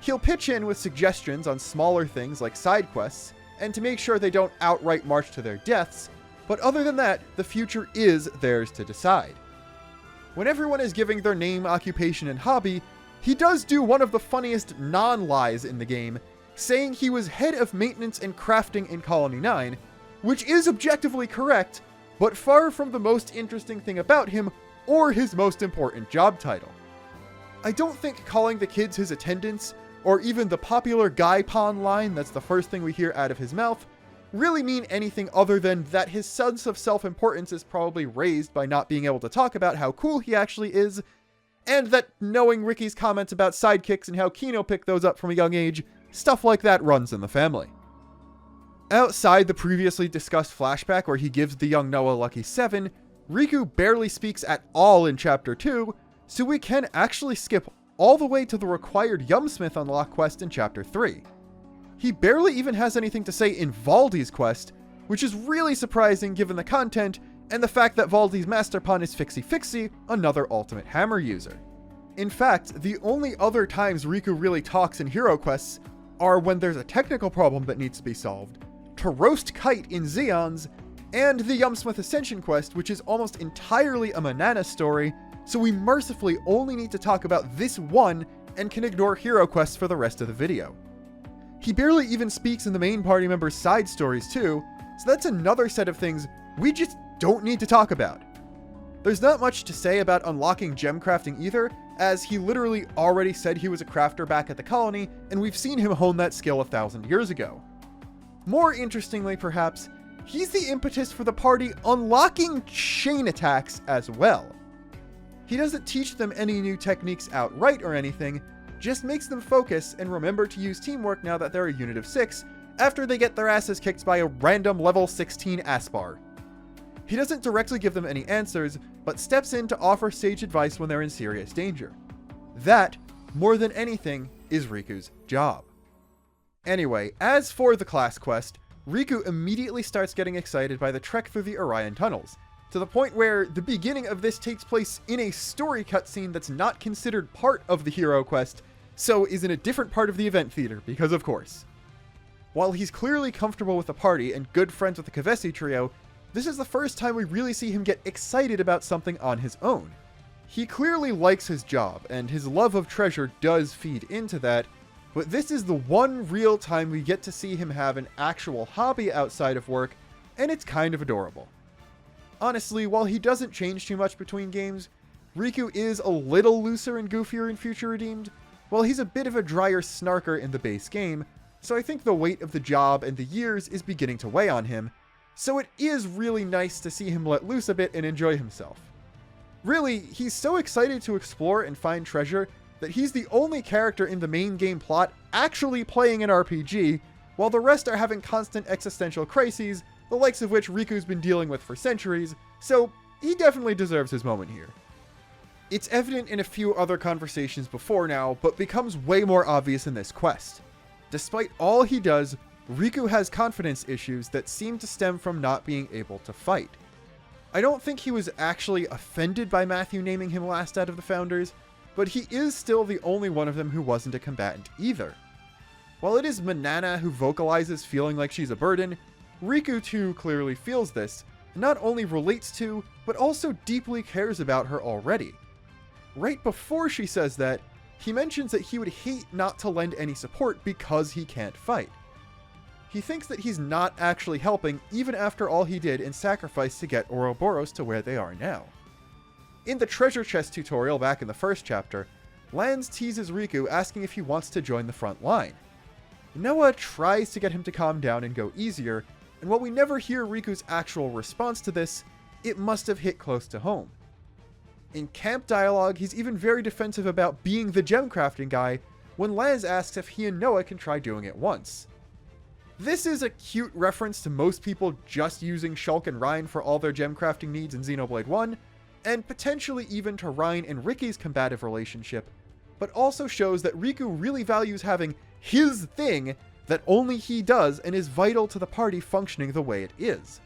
He'll pitch in with suggestions on smaller things like side quests, and to make sure they don't outright march to their deaths, but other than that, the future is theirs to decide. When everyone is giving their name, occupation, and hobby, he does do one of the funniest non-lies in the game, saying he was head of maintenance and crafting in Colony 9, which is objectively correct, but far from the most interesting thing about him or his most important job title. I don't think calling the kids his attendants, or even the popular Guy Pon line that's the first thing we hear out of his mouth, really mean anything other than that his sense of self-importance is probably raised by not being able to talk about how cool he actually is, and that knowing Ricky's comments about sidekicks and how Kino picked those up from a young age, stuff like that runs in the family. Outside the previously discussed flashback where he gives the young Noah Lucky 7, Riku barely speaks at all in Chapter 2, so we can actually skip all the way to the required Yumsmith unlock quest in Chapter 3. He barely even has anything to say in Valdi's quest, which is really surprising given the content and the fact that Valdi's master pawn is Fixie Fixie, another ultimate hammer user. In fact, the only other times Riku really talks in hero quests are when there's a technical problem that needs to be solved, to roast Kite in Xeons, and the Yumsmith Ascension quest, which is almost entirely a Manana story, so we mercifully only need to talk about this one and can ignore hero quests for the rest of the video. He barely even speaks in the main party members' side stories too, so that's another set of things we just don't need to talk about. There's not much to say about unlocking gem crafting either, as he literally already said he was a crafter back at the colony, and we've seen him hone that skill 1,000 years ago. More interestingly perhaps, he's the impetus for the party unlocking chain attacks as well. He doesn't teach them any new techniques outright or anything, just makes them focus and remember to use teamwork now that they're a unit of 6, after they get their asses kicked by a random level 16 Aspar. He doesn't directly give them any answers, but steps in to offer sage advice when they're in serious danger. That, more than anything, is Riku's job. Anyway, as for the class quest, Riku immediately starts getting excited by the trek through the Orion tunnels, to the point where the beginning of this takes place in a story cutscene that's not considered part of the hero quest, so is in a different part of the event theater, because of course. While he's clearly comfortable with the party and good friends with the Kavesi trio, this is the first time we really see him get excited about something on his own. He clearly likes his job, and his love of treasure does feed into that, but this is the one real time we get to see him have an actual hobby outside of work, and it's kind of adorable. Honestly, while he doesn't change too much between games, Riku is a little looser and goofier in Future Redeemed, while he's a bit of a drier snarker in the base game, so I think the weight of the job and the years is beginning to weigh on him, so it is really nice to see him let loose a bit and enjoy himself. Really, he's so excited to explore and find treasure that he's the only character in the main game plot actually playing an RPG, while the rest are having constant existential crises, the likes of which Riku's been dealing with for centuries, so he definitely deserves his moment here. It's evident in a few other conversations before now, but becomes way more obvious in this quest. Despite all he does, Riku has confidence issues that seem to stem from not being able to fight. I don't think he was actually offended by Matthew naming him last out of the founders, but he is still the only one of them who wasn't a combatant either. While it is Manana who vocalizes feeling like she's a burden, Riku too clearly feels this, and not only relates to, but also deeply cares about her already. Right before she says that, he mentions that he would hate not to lend any support because he can't fight. He thinks that he's not actually helping even after all he did and sacrificed to get Ouroboros to where they are now. In the treasure chest tutorial back in the first chapter, Lanz teases Riku asking if he wants to join the front line. Noah tries to get him to calm down and go easier, and while we never hear Riku's actual response to this, it must have hit close to home. In camp dialogue, he's even very defensive about being the gem crafting guy when Lanz asks if he and Noah can try doing it once. This is a cute reference to most people just using Shulk and Rein for all their gem crafting needs in Xenoblade 1, and potentially even to Rein and Ricky's combative relationship, but also shows that Riku really values having his thing that only he does and is vital to the party functioning the way it is.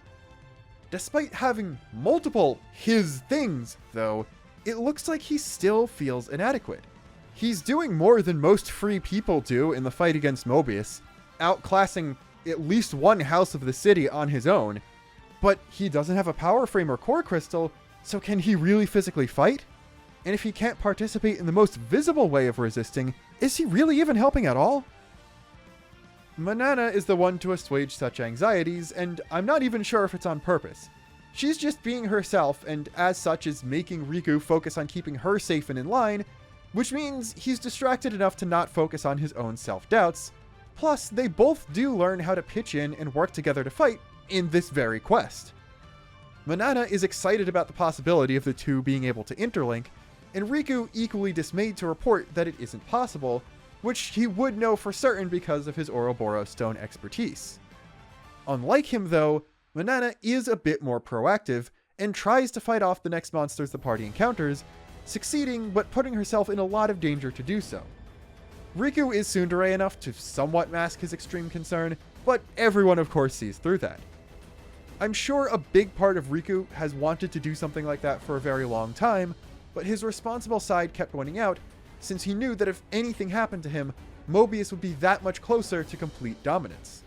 Despite having multiple his things, though, it looks like he still feels inadequate. He's doing more than most free people do in the fight against Mobius, outclassing at least one house of the city on his own, but he doesn't have a power frame or core crystal, so can he really physically fight? And if he can't participate in the most visible way of resisting, is he really even helping at all? Manana is the one to assuage such anxieties, and I'm not even sure if it's on purpose. She's just being herself, and as such is making Riku focus on keeping her safe and in line, which means he's distracted enough to not focus on his own self-doubts. Plus, they both do learn how to pitch in and work together to fight in this very quest. Manana is excited about the possibility of the two being able to interlink, and Riku equally dismayed to report that it isn't possible, which he would know for certain because of his Ouroboros stone expertise. Unlike him though, Manana is a bit more proactive, and tries to fight off the next monsters the party encounters, succeeding but putting herself in a lot of danger to do so. Riku is tsundere enough to somewhat mask his extreme concern, but everyone of course sees through that. I'm sure a big part of Riku has wanted to do something like that for a very long time, but his responsible side kept winning out, since he knew that if anything happened to him, Mobius would be that much closer to complete dominance.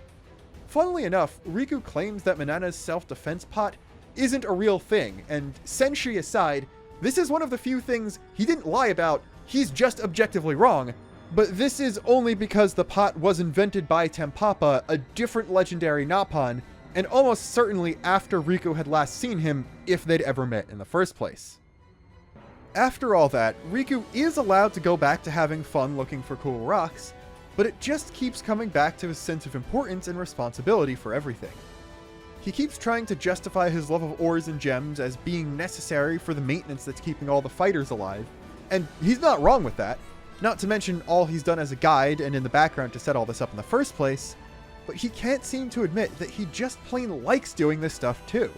Funnily enough, Riku claims that Manana's self-defense pot isn't a real thing, and Senshi aside, this is one of the few things he didn't lie about, he's just objectively wrong, but this is only because the pot was invented by Tempapa, a different legendary Nappan, and almost certainly after Riku had last seen him, if they'd ever met in the first place. After all that, Riku is allowed to go back to having fun looking for cool rocks, but it just keeps coming back to his sense of importance and responsibility for everything. He keeps trying to justify his love of ores and gems as being necessary for the maintenance that's keeping all the fighters alive, and he's not wrong with that, not to mention all he's done as a guide and in the background to set all this up in the first place, but he can't seem to admit that he just plain likes doing this stuff too.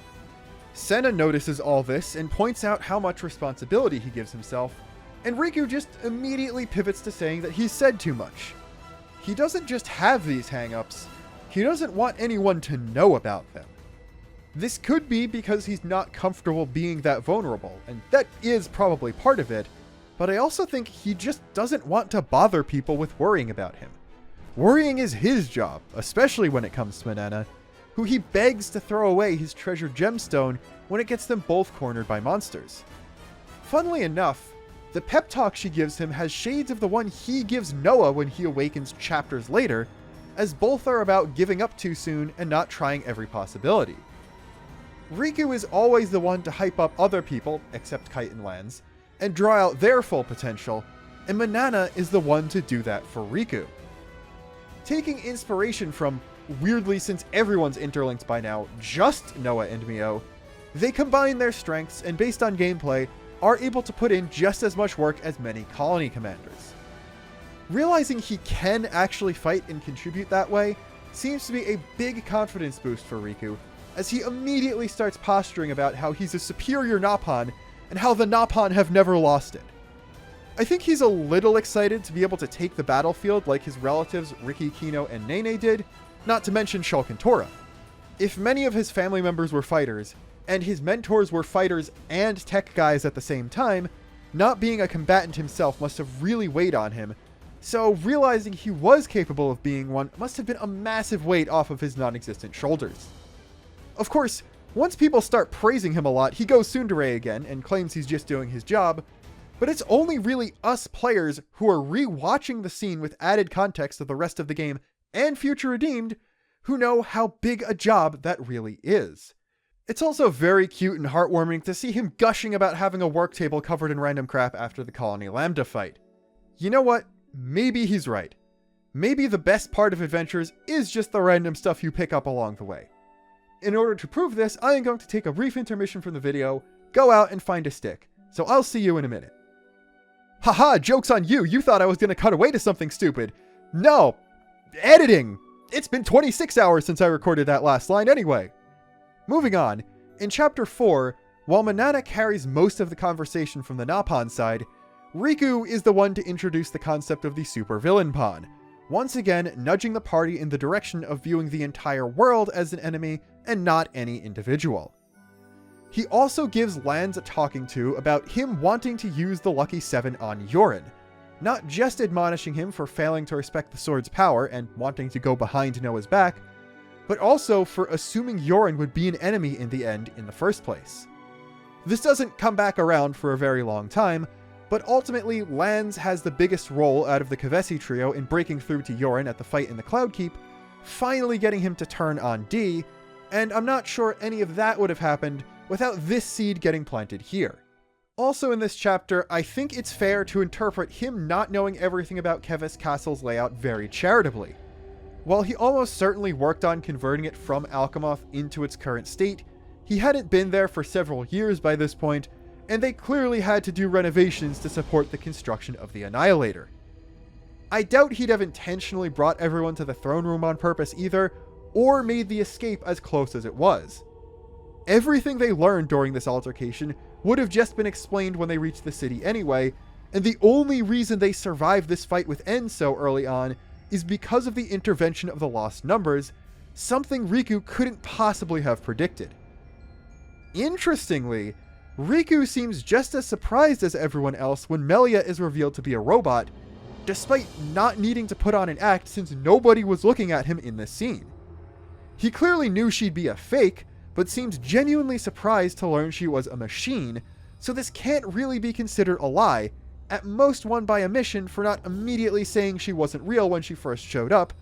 Senna notices all this and points out how much responsibility he gives himself, and Riku just immediately pivots to saying that he's said too much. He doesn't just have these hang-ups, he doesn't want anyone to know about them. This could be because he's not comfortable being that vulnerable, and that is probably part of it, but I also think he just doesn't want to bother people with worrying about him. Worrying is his job, especially when it comes to Manana, who he begs to throw away his treasured gemstone when it gets them both cornered by monsters. Funnily enough, the pep talk she gives him has shades of the one he gives Noah when he awakens chapters later, as both are about giving up too soon and not trying every possibility. Riku is always the one to hype up other people, except Kite and Lance, and draw out their full potential, and Manana is the one to do that for Riku. Taking inspiration from, weirdly since everyone's interlinked by now, just Noah and Mio, they combine their strengths and based on gameplay, are able to put in just as much work as many colony commanders. Realizing he can actually fight and contribute that way seems to be a big confidence boost for Riku, as he immediately starts posturing about how he's a superior Nappan and how the Nappan have never lost it. I think he's a little excited to be able to take the battlefield like his relatives Riki, Kino, and Nene did, not to mention Shulk and Tora. If many of his family members were fighters, and his mentors were fighters and tech guys at the same time, not being a combatant himself must have really weighed on him, so realizing he was capable of being one must have been a massive weight off of his non-existent shoulders. Of course, once people start praising him a lot, he goes tsundere again and claims he's just doing his job, but it's only really us players who are re-watching the scene with added context of the rest of the game and Future Redeemed who know how big a job that really is. It's also very cute and heartwarming to see him gushing about having a work table covered in random crap after the Colony Lambda fight. You know what? Maybe he's right. Maybe the best part of adventures is just the random stuff you pick up along the way. In order to prove this, I am going to take a brief intermission from the video, go out and find a stick. So I'll see you in a minute. Haha, joke's on you! You thought I was going to cut away to something stupid. No! Editing! It's been 26 hours since I recorded that last line anyway. Moving on, in Chapter 4, while Manana carries most of the conversation from the Nappan side, Riku is the one to introduce the concept of the supervillain pawn, once again nudging the party in the direction of viewing the entire world as an enemy and not any individual. He also gives Lance a talking to about him wanting to use the Lucky 7 on Yorin, not just admonishing him for failing to respect the sword's power and wanting to go behind Noah's back, but also for assuming Yorin would be an enemy in the end in the first place. This doesn't come back around for a very long time, but ultimately Lance has the biggest role out of the Kavesi trio in breaking through to Yorin at the fight in the Cloud Keep, finally getting him to turn on D, and I'm not sure any of that would have happened without this seed getting planted here. Also in this chapter, I think it's fair to interpret him not knowing everything about Keves Castle's layout very charitably. While he almost certainly worked on converting it from Alchemoth into its current state, he hadn't been there for several years by this point, and they clearly had to do renovations to support the construction of the Annihilator. I doubt he'd have intentionally brought everyone to the throne room on purpose either, or made the escape as close as it was. Everything they learned during this altercation would have just been explained when they reached the city anyway, and the only reason they survived this fight with N so early on is because of the intervention of the Lost Numbers, something Riku couldn't possibly have predicted. Interestingly, Riku seems just as surprised as everyone else when Melia is revealed to be a robot, despite not needing to put on an act since nobody was looking at him in this scene. He clearly knew she'd be a fake, but seems genuinely surprised to learn she was a machine, so this can't really be considered a lie, at most one by omission for not immediately saying she wasn't real when she first showed up,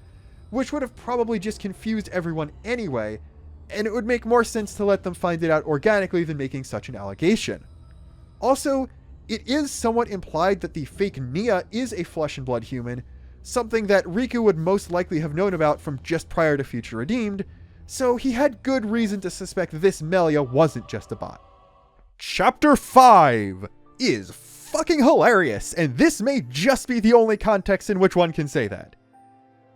which would have probably just confused everyone anyway, and it would make more sense to let them find it out organically than making such an allegation. Also, it is somewhat implied that the fake Nia is a flesh and blood human, something that Riku would most likely have known about from just prior to Future Redeemed, so he had good reason to suspect this Melia wasn't just a bot. Chapter 5 is fucking hilarious, and this may just be the only context in which one can say that.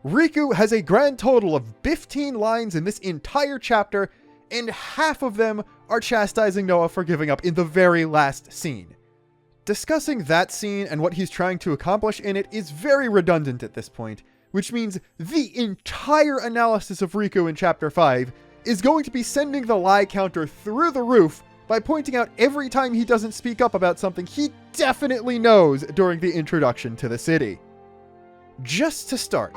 Riku has a grand total of 15 lines in this entire chapter, and half of them are chastising Noah for giving up in the very last scene. Discussing that scene and what he's trying to accomplish in it is very redundant at this point, which means the entire analysis of Riku in Chapter 5 is going to be sending the lie counter through the roof by pointing out every time he doesn't speak up about something he definitely knows during the introduction to the city. Just to start,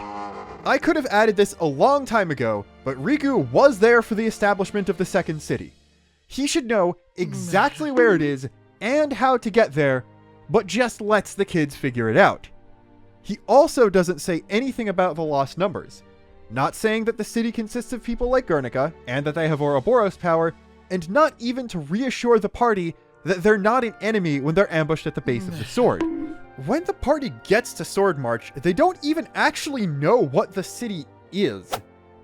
I could have added this a long time ago, but Riku was there for the establishment of the second city. He should know exactly where it is and how to get there, but just lets the kids figure it out. He also doesn't say anything about the lost numbers, not saying that the city consists of people like Guernica and that they have Ouroboros power, and not even to reassure the party that they're not an enemy when they're ambushed at the base of the sword. When the party gets to Sword March, they don't even actually know what the city is.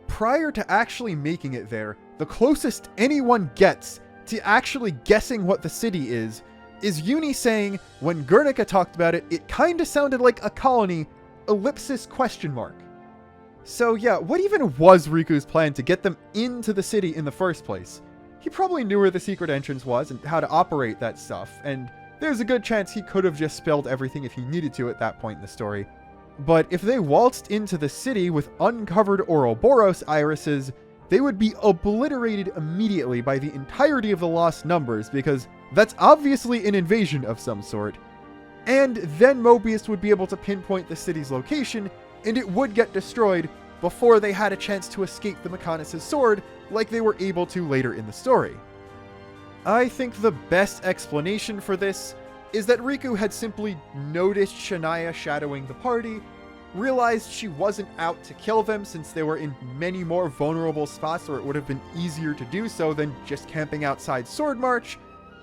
Prior to actually making it there, the closest anyone gets to actually guessing what the city is Uni saying, when Guernica talked about it, it kinda sounded like a colony, ellipsis question mark. So yeah, what even was Riku's plan to get them into the city in the first place? He probably knew where the secret entrance was and how to operate that stuff, and there's a good chance he could have just spilled everything if he needed to at that point in the story. But if they waltzed into the city with uncovered Ouroboros irises, they would be obliterated immediately by the entirety of the lost numbers, because that's obviously an invasion of some sort. And then Mobius would be able to pinpoint the city's location, and it would get destroyed before they had a chance to escape the Mechonis' sword, like they were able to later in the story. I think the best explanation for this is that Riku had simply noticed Shania shadowing the party, realized she wasn't out to kill them since they were in many more vulnerable spots where it would have been easier to do so than just camping outside Sword March,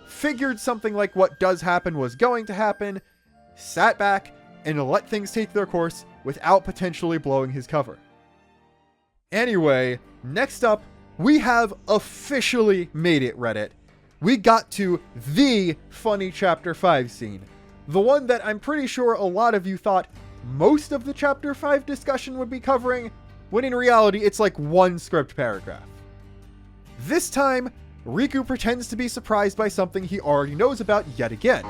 figured something like what does happen was going to happen, sat back, and let things take their course without potentially blowing his cover. Anyway, next up, we have officially made it, Reddit. We got to the funny Chapter 5 scene. The one that I'm pretty sure a lot of you thought most of the Chapter 5 discussion would be covering, when in reality it's like one script paragraph. This time, Riku pretends to be surprised by something he already knows about yet again.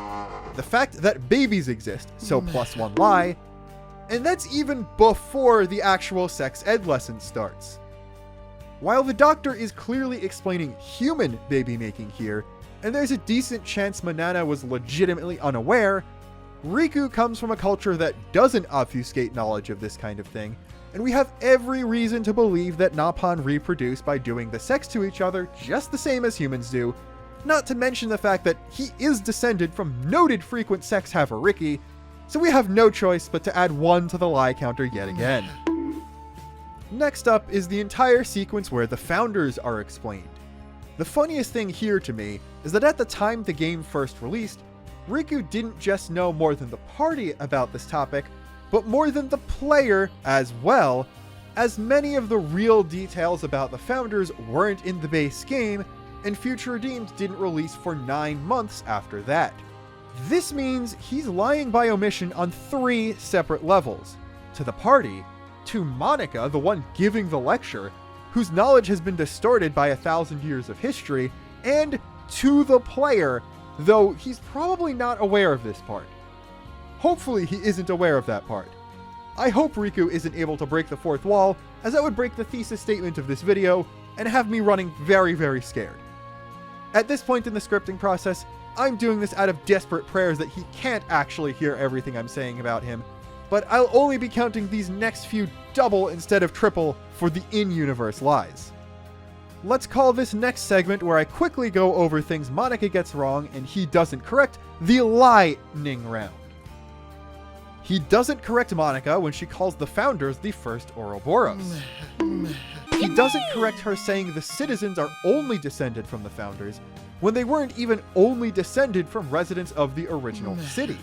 The fact that babies exist, so +1 lie, and that's even before the actual sex ed lesson starts. While the doctor is clearly explaining human baby making here, and there's a decent chance Manana was legitimately unaware, Riku comes from a culture that doesn't obfuscate knowledge of this kind of thing, and we have every reason to believe that Nappan reproduce by doing the sex to each other just the same as humans do, not to mention the fact that he is descended from noted frequent sex haver Ricky, so we have no choice but to add 1 to the lie counter yet again. Next up is the entire sequence where the founders are explained. The funniest thing here to me is that at the time the game first released, Riku didn't just know more than the party about this topic, but more than the player as well, as many of the real details about the founders weren't in the base game, and Future Redeemed didn't release for 9 months after that. This means he's lying by omission on 3 separate levels. To the party, to Monica, the one giving the lecture, whose knowledge has been distorted by 1,000 years of history, and to the player, though he's probably not aware of this part. Hopefully he isn't aware of that part. I hope Riku isn't able to break the 4th wall, as that would break the thesis statement of this video, and have me running very, very scared. At this point in the scripting process, I'm doing this out of desperate prayers that he can't actually hear everything I'm saying about him, but I'll only be counting these next few double instead of triple for the in-universe lies. Let's call this next segment, where I quickly go over things Monica gets wrong and he doesn't correct, the lightning round. He doesn't correct Monica when she calls the founders the first Ouroboros. He doesn't correct her saying the citizens are only descended from the founders, when they weren't even only descended from residents of the original city.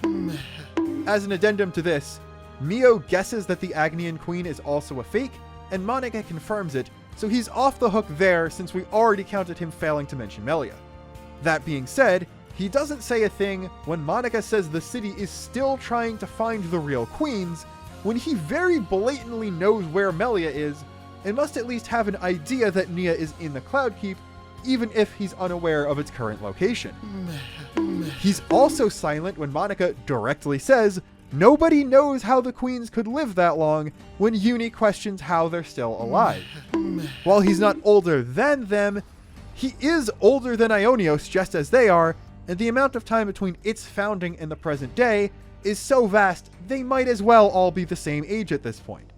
As an addendum to this, Mio guesses that the Agnian Queen is also a fake, and Monica confirms it, so he's off the hook there since we already counted him failing to mention Melia. That being said, he doesn't say a thing when Monica says the city is still trying to find the real queens, when he very blatantly knows where Melia is, and must at least have an idea that Nia is in the Cloud Keep, even if he's unaware of its current location. He's also silent when Monica directly says Nobody knows how the queens could live that long when Uni questions how they're still alive. While he's not older than them, he is older than Ionios just as they are, and the amount of time between its founding and the present day is so vast they might as well all be the same age at this point.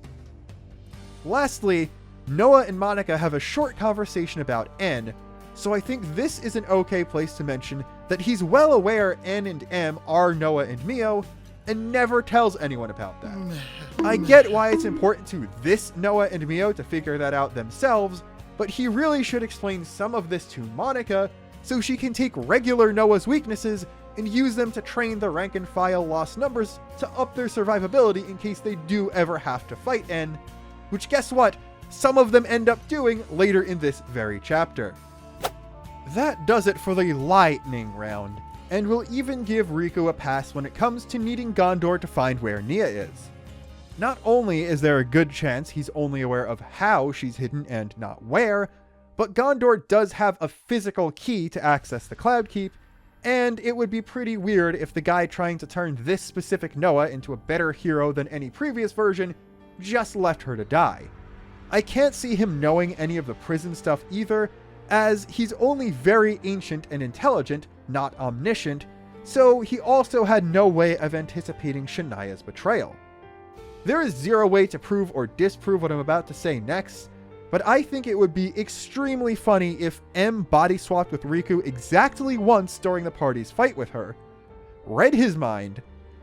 Lastly, Noah and Monica have a short conversation about N, so I think this is an okay place to mention that he's well aware N and M are Noah and Mio, and never tells anyone about that. I get why it's important to this Noah and Mio to figure that out themselves, but he really should explain some of this to Monica so she can take regular Noah's weaknesses and use them to train the rank and file lost numbers to up their survivability in case they do ever have to fight N, which guess what? Some of them end up doing later in this very chapter. That does it for the lightning round, and we'll even give Riku a pass when it comes to needing Gondor to find where Nia is. Not only is there a good chance he's only aware of how she's hidden and not where, but Gondor does have a physical key to access the Cloud Keep, and it would be pretty weird if the guy trying to turn this specific Noah into a better hero than any previous version just left her to die. I can't see him knowing any of the prison stuff either, as he's only very ancient and intelligent, not omniscient, so he also had no way of anticipating Shania's betrayal. There is zero way to prove or disprove what I'm about to say next, but I think it would be extremely funny if M body swapped with Riku exactly once during the party's fight with her, read his mind,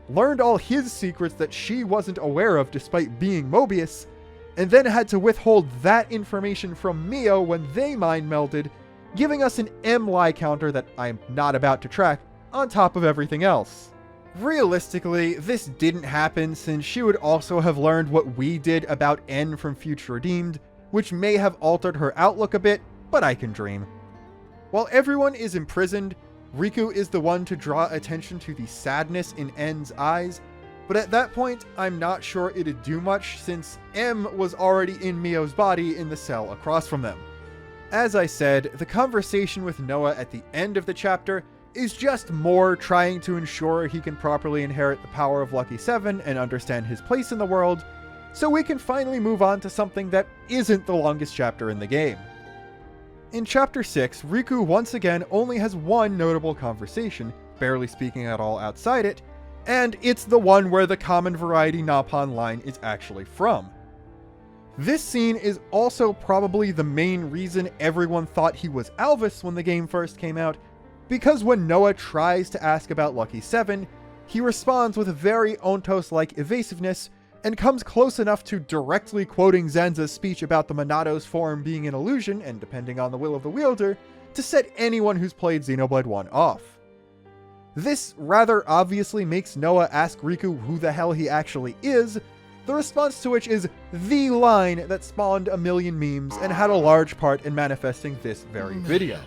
learned all his secrets that she wasn't aware of despite being Mobius, and then had to withhold that information from Mio when they mind melded, giving us an M lie counter that I'm not about to track on top of everything else. Realistically, this didn't happen since she would also have learned what we did about N from Future Redeemed, which may have altered her outlook a bit, but I can dream. While everyone is imprisoned, Riku is the one to draw attention to the sadness in N's eyes, but at that point, I'm not sure it'd do much since M was already in Mio's body in the cell across from them. As I said, the conversation with Noah at the end of the chapter is just more trying to ensure he can properly inherit the power of Lucky 7 and understand his place in the world, so we can finally move on to something that isn't the longest chapter in the game. In Chapter 6, Riku once again only has one notable conversation, barely speaking at all outside it, and it's the one where the common variety Napon line is actually from. This scene is also probably the main reason everyone thought he was Alvis when the game first came out, because when Noah tries to ask about Lucky 7, he responds with a very Ontos-like evasiveness, and comes close enough to directly quoting Zanza's speech about the Monado's form being an illusion and depending on the will of the wielder, to set anyone who's played Xenoblade 1 off. This rather obviously makes Noah ask Riku who the hell he actually is, the response to which is the line that spawned a million memes and had a large part in manifesting this very video.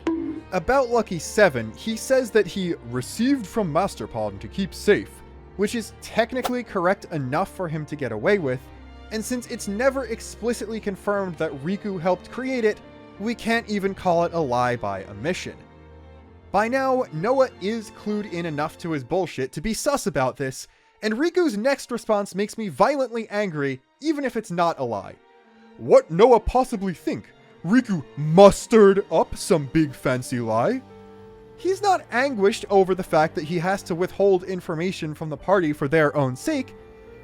About Lucky 7, he says that he received from Masterpod to keep safe, which is technically correct enough for him to get away with, and since it's never explicitly confirmed that Riku helped create it, we can't even call it a lie by omission. By now, Noah is clued in enough to his bullshit to be sus about this, and Riku's next response makes me violently angry, even if it's not a lie. What Noah possibly think? Riku mustered up some big fancy lie? He's not anguished over the fact that he has to withhold information from the party for their own sake.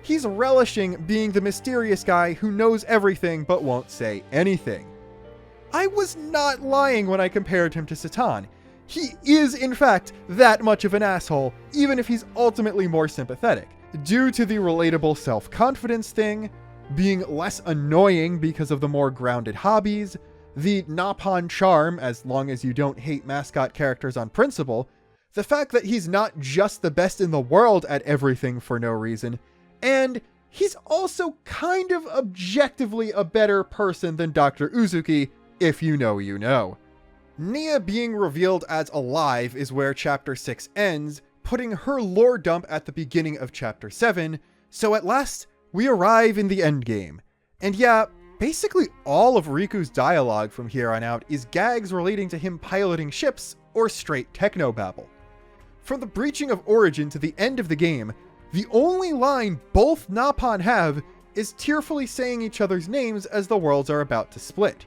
He's relishing being the mysterious guy who knows everything but won't say anything. I was not lying when I compared him to Satan. He is, in fact, that much of an asshole, even if he's ultimately more sympathetic, due to the relatable self-confidence thing, being less annoying because of the more grounded hobbies, the Napon charm as long as you don't hate mascot characters on principle, the fact that he's not just the best in the world at everything for no reason, and he's also kind of objectively a better person than Dr. Uzuki, if you know you know. Nia being revealed as alive is where Chapter 6 ends, putting her lore dump at the beginning of Chapter 7, so at last, we arrive in the endgame. And yeah, basically all of Riku's dialogue from here on out is gags relating to him piloting ships, or straight technobabble. From the breaching of Origin to the end of the game, The only line both Nappan have is tearfully saying each other's names as the worlds are about to split.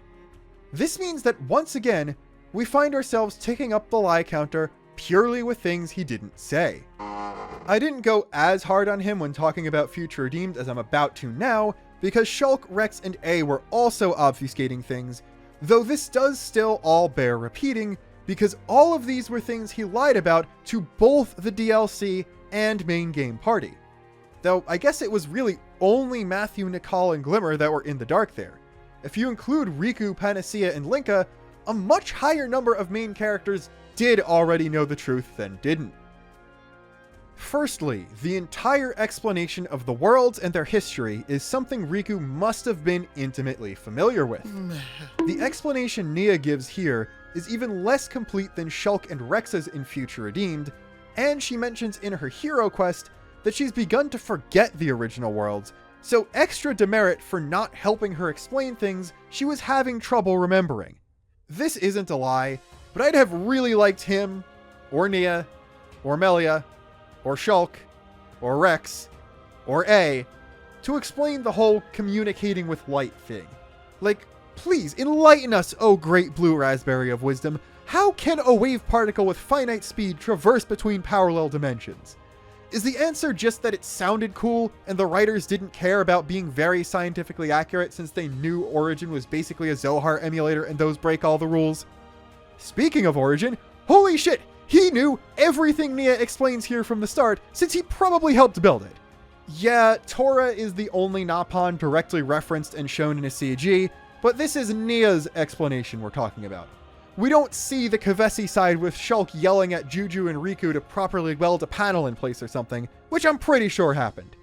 This means that once again, we find ourselves ticking up the lie counter purely with things he didn't say. I didn't go as hard on him when talking about future redeemed as I'm about to now, because Shulk, Rex, and A were also obfuscating things, though this does still all bear repeating, because all of these were things he lied about to both the DLC and main game party. Though I guess it was really only Matthew, Nicole, and Glimmer that were in the dark there. If you include Riku, Panacea, and Linka, a much higher number of main characters did already know the truth than didn't. Firstly, the entire explanation of the worlds and their history is something Riku must have been intimately familiar with. The explanation Nia gives here is even less complete than Shulk and Rex's in Future Redeemed, and she mentions in her hero quest that she's begun to forget the original worlds, so extra demerit for not helping her explain things she was having trouble remembering. This isn't a lie, but I'd have really liked him, or Nia, or Melia, or Shulk, or Rex, or A, to explain the whole communicating with light thing. Like, please enlighten us, oh great blue raspberry of wisdom. How can a wave particle with finite speed traverse between parallel dimensions? Is the answer just that it sounded cool and the writers didn't care about being very scientifically accurate since they knew Origin was basically a Zohar emulator and those break all the rules? Speaking of Origin, holy shit, he knew everything Nia explains here from the start since he probably helped build it. Yeah, Tora is the only Nappan directly referenced and shown in a CG, but this is Nia's explanation we're talking about. We don't see the Kavesi side with Shulk yelling at Juju and Riku to properly weld a panel in place or something, which I'm pretty sure happened.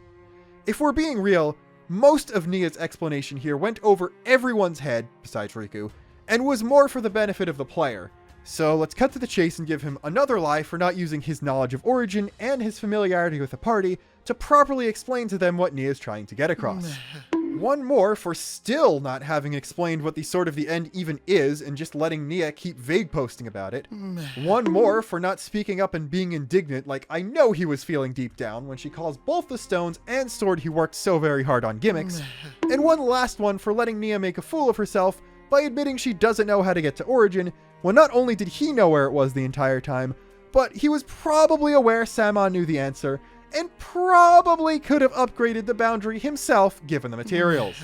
If we're being real, most of Nia's explanation here went over everyone's head, besides Riku, and was more for the benefit of the player. So let's cut to the chase and give him another lie for not using his knowledge of Origin and his familiarity with the party to properly explain to them what Nia's trying to get across. One more for still not having explained what the Sword of the End even is and just letting Nia keep vague posting about it. One more for not speaking up and being indignant like I know he was feeling deep down when she calls both the stones and sword he worked so very hard on gimmicks. And one last one for letting Nia make a fool of herself by admitting she doesn't know how to get to Origin, when not only did he know where it was the entire time, but he was probably aware Samon knew the answer, and probably could have upgraded the boundary himself given the materials.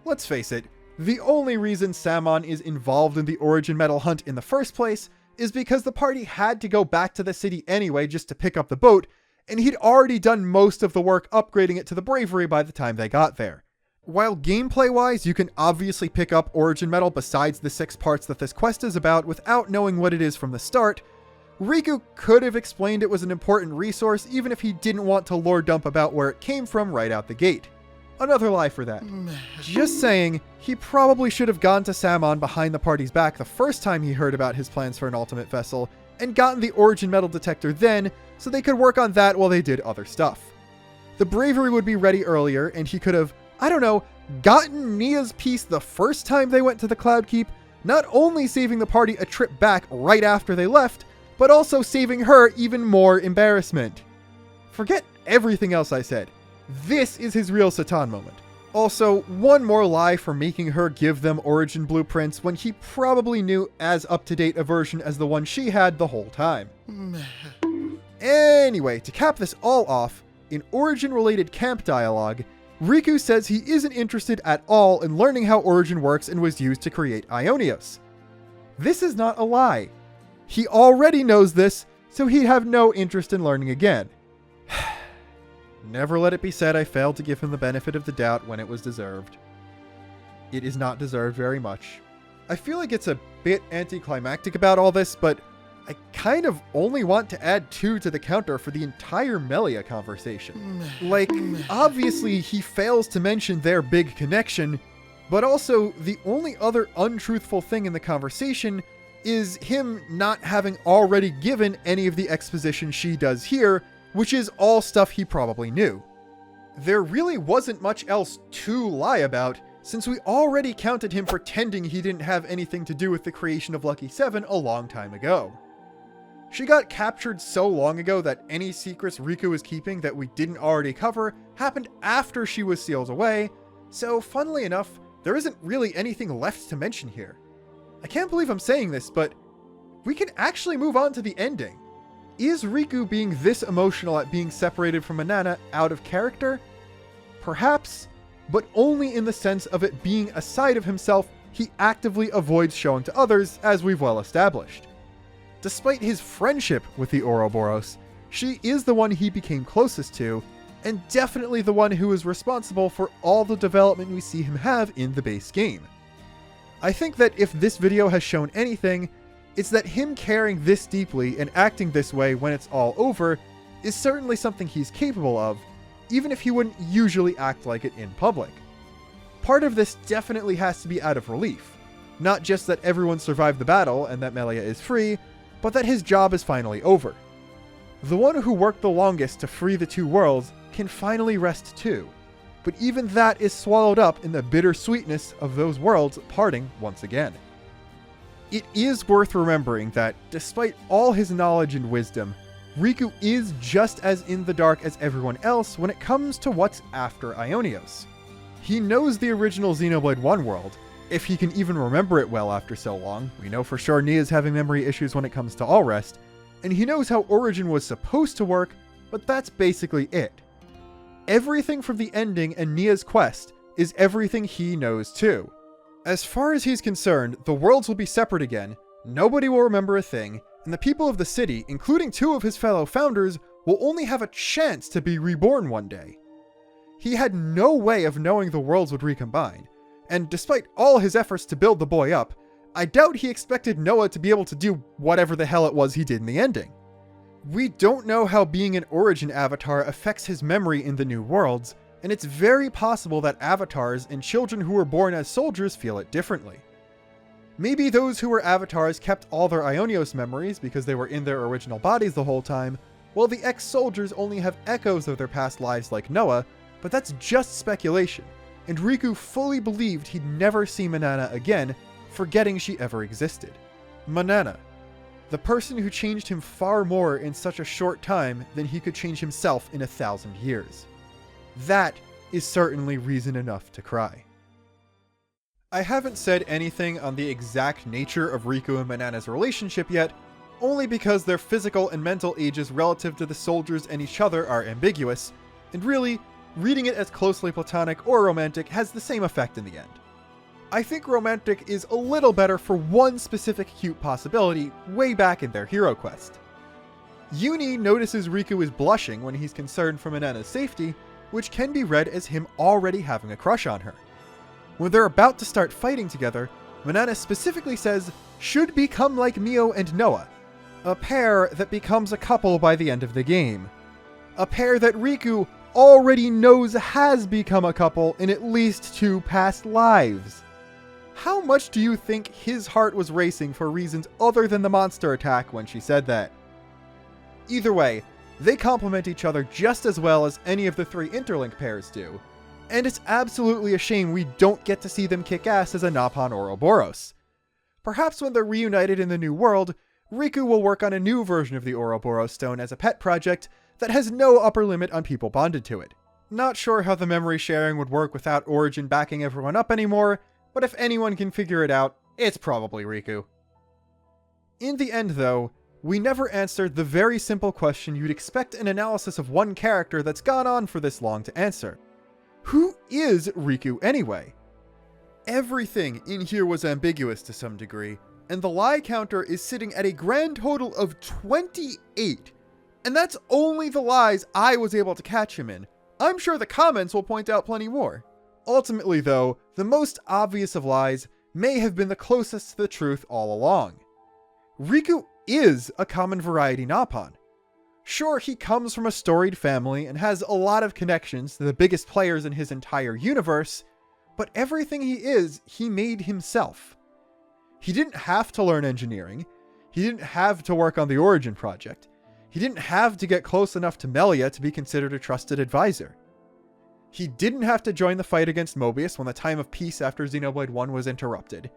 Let's face it, the only reason Samon is involved in the Origin Medal hunt in the first place is because the party had to go back to the city anyway just to pick up the boat, and he'd already done most of the work upgrading it to the bravery by the time they got there. While gameplay-wise, you can obviously pick up Origin Medal besides the 6 parts that this quest is about without knowing what it is from the start, Riku could have explained it was an important resource even if he didn't want to lore dump about where it came from right out the gate. Another lie for that. Just saying, he probably should have gone to Samon behind the party's back the first time he heard about his plans for an ultimate vessel, and gotten the Origin Medal detector then, so they could work on that while they did other stuff. The bravery would be ready earlier, and he could have, I don't know, gotten Nia's piece the first time they went to the Cloud Keep, not only saving the party a trip back right after they left, but also saving her even more embarrassment. Forget everything else I said. This is his real Satan moment. Also, one more lie for making her give them Origin blueprints when he probably knew as up-to-date a version as the one she had the whole time. Anyway, to cap this all off, in Origin-related camp dialogue, Riku says he isn't interested at all in learning how Origin works and was used to create Ionios. This is not a lie. He already knows this, so he'd have no interest in learning again. Never let it be said I failed to give him the benefit of the doubt when it was deserved. It is not deserved very much. I feel like it's a bit anticlimactic about all this, but I kind of only want to add 2 to the counter for the entire Melia conversation. Like, obviously he fails to mention their big connection, but also the only other untruthful thing in the conversation is him not having already given any of the exposition she does here, which is all stuff he probably knew. There really wasn't much else to lie about, since we already counted him pretending he didn't have anything to do with the creation of Lucky 7 a long time ago. She got captured so long ago that any secrets Riku is keeping that we didn't already cover happened after she was sealed away, so funnily enough, there isn't really anything left to mention here. I can't believe I'm saying this, but we can actually move on to the ending. Is Riku being this emotional at being separated from Manana out of character? Perhaps, but only in the sense of it being a side of himself he actively avoids showing to others, as we've well established. Despite his friendship with the Ouroboros, she is the one he became closest to, and definitely the one who is responsible for all the development we see him have in the base game. I think that if this video has shown anything, it's that him caring this deeply and acting this way when it's all over is certainly something he's capable of, even if he wouldn't usually act like it in public. Part of this definitely has to be out of relief, not just that everyone survived the battle and that Melia is free, but that his job is finally over. The one who worked the longest to free the two worlds can finally rest too, but even that is swallowed up in the bitter sweetness of those worlds parting once again. It is worth remembering that, despite all his knowledge and wisdom, Riku is just as in the dark as everyone else when it comes to what's after Ionios. He knows the original Xenoblade 1 world, if he can even remember it well after so long. We know for sure Nia's having memory issues when it comes to All Rest, and he knows how Origin was supposed to work, but that's basically it. Everything from the ending and Nia's quest is everything he knows too. As far as he's concerned, the worlds will be separate again, nobody will remember a thing, and the people of the city, including two of his fellow founders, will only have a chance to be reborn one day. He had no way of knowing the worlds would recombine, and despite all his efforts to build the boy up, I doubt he expected Noah to be able to do whatever the hell it was he did in the ending. We don't know how being an Origin avatar affects his memory in the new worlds, and it's very possible that avatars and children who were born as soldiers feel it differently. Maybe those who were avatars kept all their Ionios memories because they were in their original bodies the whole time, while the ex-soldiers only have echoes of their past lives like Noah, but that's just speculation, and Riku fully believed he'd never see Manana again, forgetting she ever existed. Manana, the person who changed him far more in such a short time than he could change himself in 1,000 years. That is certainly reason enough to cry. I haven't said anything on the exact nature of Riku and Manana's relationship yet, only because their physical and mental ages relative to the soldiers and each other are ambiguous, and really, reading it as closely platonic or romantic has the same effect in the end. I think romantic is a little better for one specific cute possibility way back in their hero quest. Uni notices Riku is blushing when he's concerned for Manana's safety, which can be read as him already having a crush on her. When they're about to start fighting together, Manana specifically says, should become like Mio and Noah, a pair that becomes a couple by the end of the game. A pair that Riku already knows has become a couple in at least 2 past lives. How much do you think his heart was racing for reasons other than the monster attack when she said that? Either way, they complement each other just as well as any of the 3 interlink pairs do, and it's absolutely a shame we don't get to see them kick ass as a Nappan Ouroboros. Perhaps when they're reunited in the new world, Riku will work on a new version of the Ouroboros stone as a pet project that has no upper limit on people bonded to it. Not sure how the memory sharing would work without Origin backing everyone up anymore, but if anyone can figure it out, it's probably Riku. In the end though, we never answered the very simple question you'd expect an analysis of one character that's gone on for this long to answer. Who is Riku anyway? Everything in here was ambiguous to some degree, and the lie counter is sitting at a grand total of 28. And that's only the lies I was able to catch him in. I'm sure the comments will point out plenty more. Ultimately though, the most obvious of lies may have been the closest to the truth all along. Riku is a common variety Nappan. Sure, he comes from a storied family and has a lot of connections to the biggest players in his entire universe, but everything he is, he made himself. He didn't have to learn engineering, he didn't have to work on the Origin project, he didn't have to get close enough to Melia to be considered a trusted advisor. He didn't have to join the fight against Mobius when the time of peace after Xenoblade 1 was interrupted.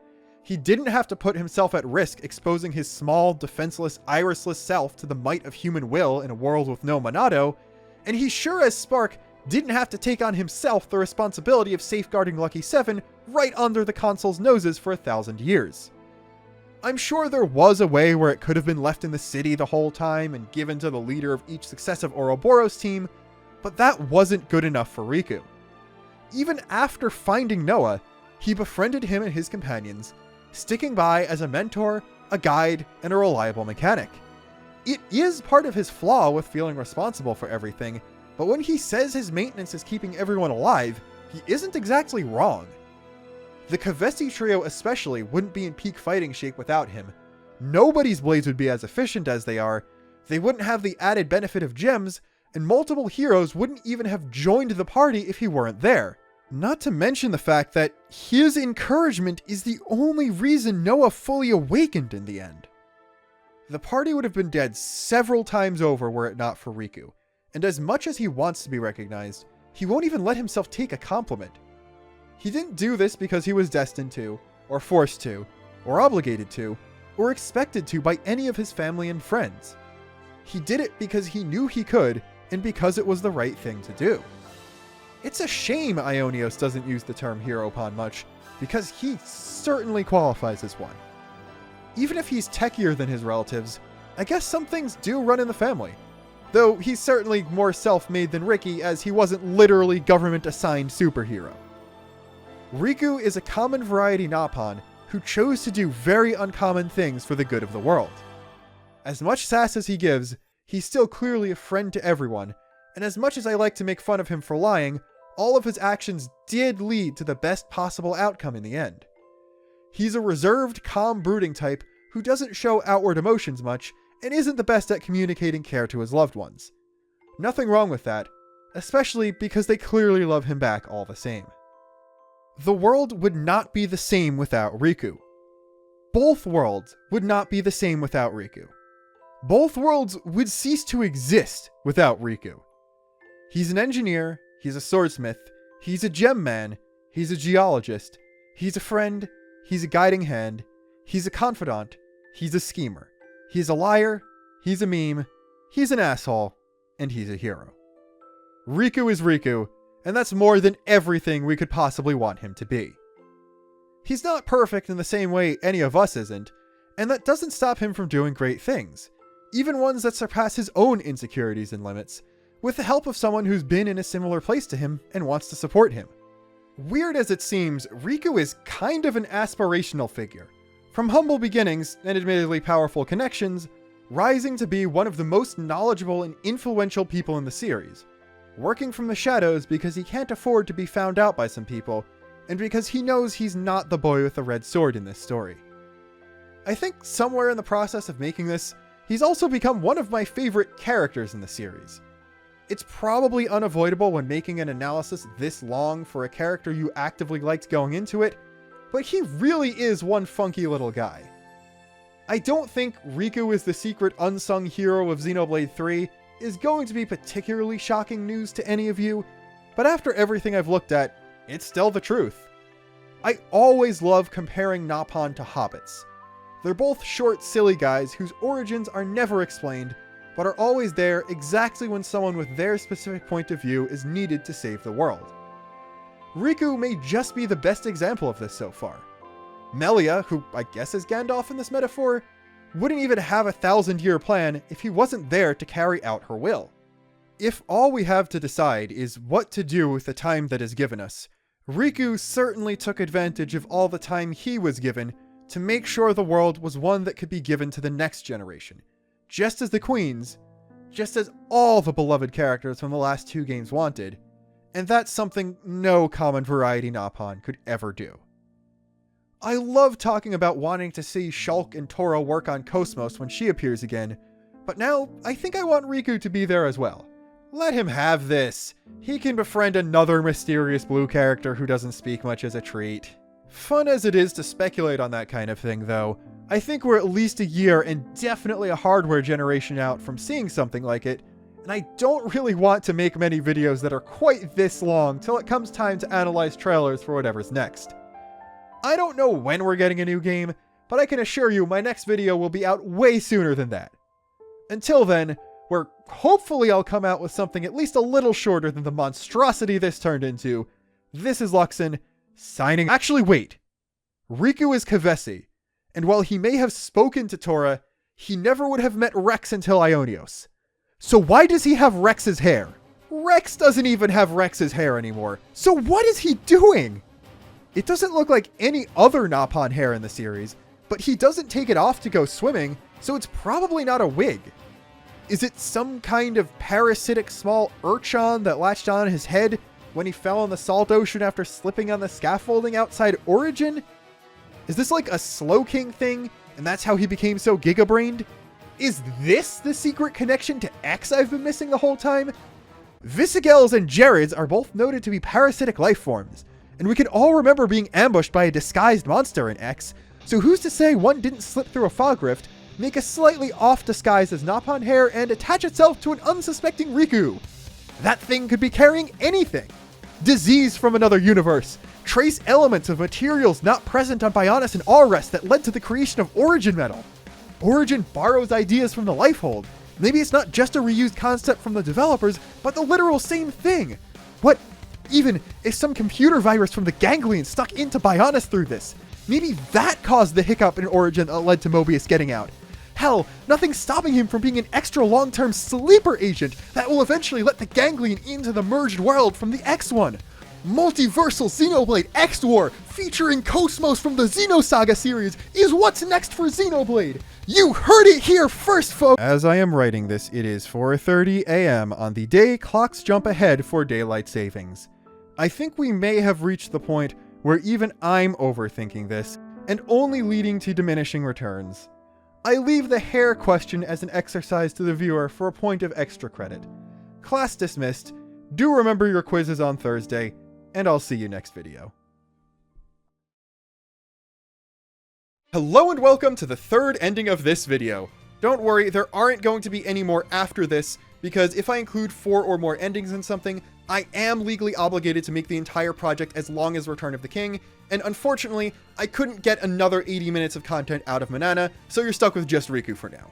He didn't have to put himself at risk exposing his small, defenseless, irisless self to the might of human will in a world with no Monado, and he sure as Spark didn't have to take on himself the responsibility of safeguarding Lucky 7 right under the console's noses for 1,000 years. I'm sure there was a way where it could have been left in the city the whole time and given to the leader of each successive Ouroboros team, but that wasn't good enough for Riku. Even after finding Noah, he befriended him and his companions, sticking by as a mentor, a guide, and a reliable mechanic. It is part of his flaw with feeling responsible for everything, but when he says his maintenance is keeping everyone alive, he isn't exactly wrong. The Kavesi trio especially wouldn't be in peak fighting shape without him. Nobody's blades would be as efficient as they are, they wouldn't have the added benefit of gems, and multiple heroes wouldn't even have joined the party if he weren't there. Not to mention the fact that his encouragement is the only reason Noah fully awakened in the end. The party would have been dead several times over were it not for Riku, and as much as he wants to be recognized, he won't even let himself take a compliment. He didn't do this because he was destined to, or forced to, or obligated to, or expected to by any of his family and friends. He did it because he knew he could, and because it was the right thing to do. It's a shame Ionios doesn't use the term hero pawn much, because he certainly qualifies as one. Even if he's techier than his relatives, I guess some things do run in the family. Though he's certainly more self-made than Ricky, as he wasn't literally government-assigned superhero. Riku is a common variety Napon who chose to do very uncommon things for the good of the world. As much sass as he gives, he's still clearly a friend to everyone, and as much as I like to make fun of him for lying, all of his actions did lead to the best possible outcome in the end. He's a reserved, calm brooding type who doesn't show outward emotions much, and isn't the best at communicating care to his loved ones. Nothing wrong with that, especially because they clearly love him back all the same. The world would not be the same without Riku. Both worlds would not be the same without Riku. Both worlds would cease to exist without Riku. He's an engineer, he's a swordsmith, he's a gem man, he's a geologist, he's a friend, he's a guiding hand, he's a confidant, he's a schemer, he's a liar, he's a meme, he's an asshole, and he's a hero. Riku is Riku, and that's more than everything we could possibly want him to be. He's not perfect in the same way any of us isn't, and that doesn't stop him from doing great things, even ones that surpass his own insecurities and limits, with the help of someone who's been in a similar place to him and wants to support him. Weird as it seems, Riku is kind of an aspirational figure. From humble beginnings and admittedly powerful connections, rising to be one of the most knowledgeable and influential people in the series, working from the shadows because he can't afford to be found out by some people, and because he knows he's not the boy with the red sword in this story. I think somewhere in the process of making this, he's also become one of my favorite characters in the series. It's probably unavoidable when making an analysis this long for a character you actively liked going into it, but he really is one funky little guy. I don't think Riku is the secret unsung hero of Xenoblade 3 is going to be particularly shocking news to any of you, but after everything I've looked at, it's still the truth. I always love comparing Napon to hobbits. They're both short, silly guys whose origins are never explained, but are always there exactly when someone with their specific point of view is needed to save the world. Riku may just be the best example of this so far. Melia, who I guess is Gandalf in this metaphor, wouldn't even have a 1,000-year plan if he wasn't there to carry out her will. If all we have to decide is what to do with the time that is given us, Riku certainly took advantage of all the time he was given to make sure the world was one that could be given to the next generation, just as the queens, just as all the beloved characters from the last 2 games wanted, and that's something no common variety Napon could ever do. I love talking about wanting to see Shulk and Tora work on Cosmos when she appears again, but now I think I want Riku to be there as well. Let him have this. He can befriend another mysterious blue character who doesn't speak much as a treat. Fun as it is to speculate on that kind of thing though, I think we're at least a year and definitely a hardware generation out from seeing something like it, and I don't really want to make many videos that are quite this long till it comes time to analyze trailers for whatever's next. I don't know when we're getting a new game, but I can assure you my next video will be out way sooner than that. Until then, where hopefully I'll come out with something at least a little shorter than the monstrosity this turned into, this is Luxon, signing... Actually, wait. Riku is Kavesi, and while he may have spoken to Tora, he never would have met Rex until Ionios. So why does he have Rex's hair? Rex doesn't even have Rex's hair anymore, so what is he doing? It doesn't look like any other Nappan hair in the series, but he doesn't take it off to go swimming, so it's probably not a wig. Is it some kind of parasitic small urchin that latched on his head when he fell in the salt ocean after slipping on the scaffolding outside Origin? Is this like a Slow King thing, and that's how he became so giga-brained? Is this the secret connection to X I've been missing the whole time? Visigels and Jareds are both noted to be parasitic life forms, and we can all remember being ambushed by a disguised monster in X, so who's to say one didn't slip through a fog rift, make a slightly off disguise as Nappan hair, and attach itself to an unsuspecting Riku? That thing could be carrying anything. Disease from another universe. Trace elements of materials not present on Bionis and Ares that led to the creation of Origin Metal. Origin borrows ideas from the Lifehold. Maybe it's not just a reused concept from the developers, but the literal same thing. What even if some computer virus from the Ganglion stuck into Bionis through this? Maybe that caused the hiccup in Origin that led to Mobius getting out. Hell, nothing's stopping him from being an extra long-term sleeper agent that will eventually let the Ganglion into the merged world from the X1. Multiversal Xenoblade X-War featuring Cosmos from the Xenosaga series is what's next for Xenoblade. You heard it here first, folks! As I am writing this, it is 4:30 a.m. on the day clocks jump ahead for daylight savings. I think we may have reached the point where even I'm overthinking this, and only leading to diminishing returns. I leave the hair question as an exercise to the viewer for a point of extra credit. Class dismissed. Do remember your quizzes on Thursday, and I'll see you next video. Hello and welcome to the third ending of this video. Don't worry, there aren't going to be any more after this, because if I include 4 or more endings in something, I am legally obligated to make the entire project as long as Return of the King, and unfortunately, I couldn't get another 80 minutes of content out of Manana, so you're stuck with just Riku for now.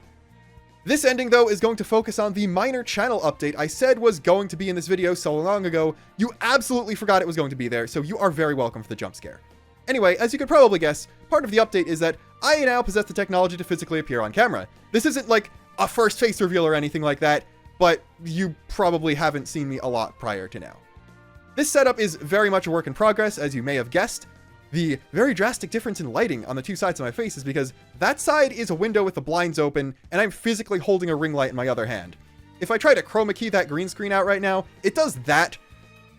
This ending, though, is going to focus on the minor channel update I said was going to be in this video so long ago. You absolutely forgot it was going to be there, so you are very welcome for the jump scare. Anyway, as you could probably guess, part of the update is that I now possess the technology to physically appear on camera. This isn't like a first face reveal or anything like that, but you probably haven't seen me a lot prior to now. This setup is very much a work in progress, as you may have guessed. The very drastic difference in lighting on the two sides of my face is because that side is a window with the blinds open, and I'm physically holding a ring light in my other hand. If I try to chroma key that green screen out right now, it does that.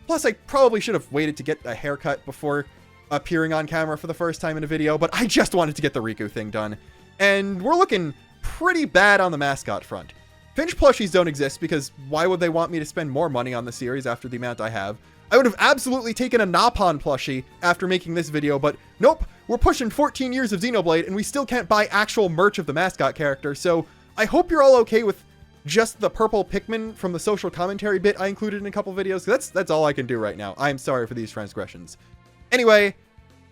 Plus, I probably should have waited to get a haircut before appearing on camera for the first time in a video, but I just wanted to get the Riku thing done. And we're looking pretty bad on the mascot front. Finch plushies don't exist because why would they want me to spend more money on the series after the amount I have? I would have absolutely taken a Nappan plushie after making this video, but nope, we're pushing 14 years of Xenoblade and we still can't buy actual merch of the mascot character, so I hope you're all okay with just the purple Pikmin from the social commentary bit I included in a couple videos. That's all I can do right now. I'm sorry for these transgressions. Anyway,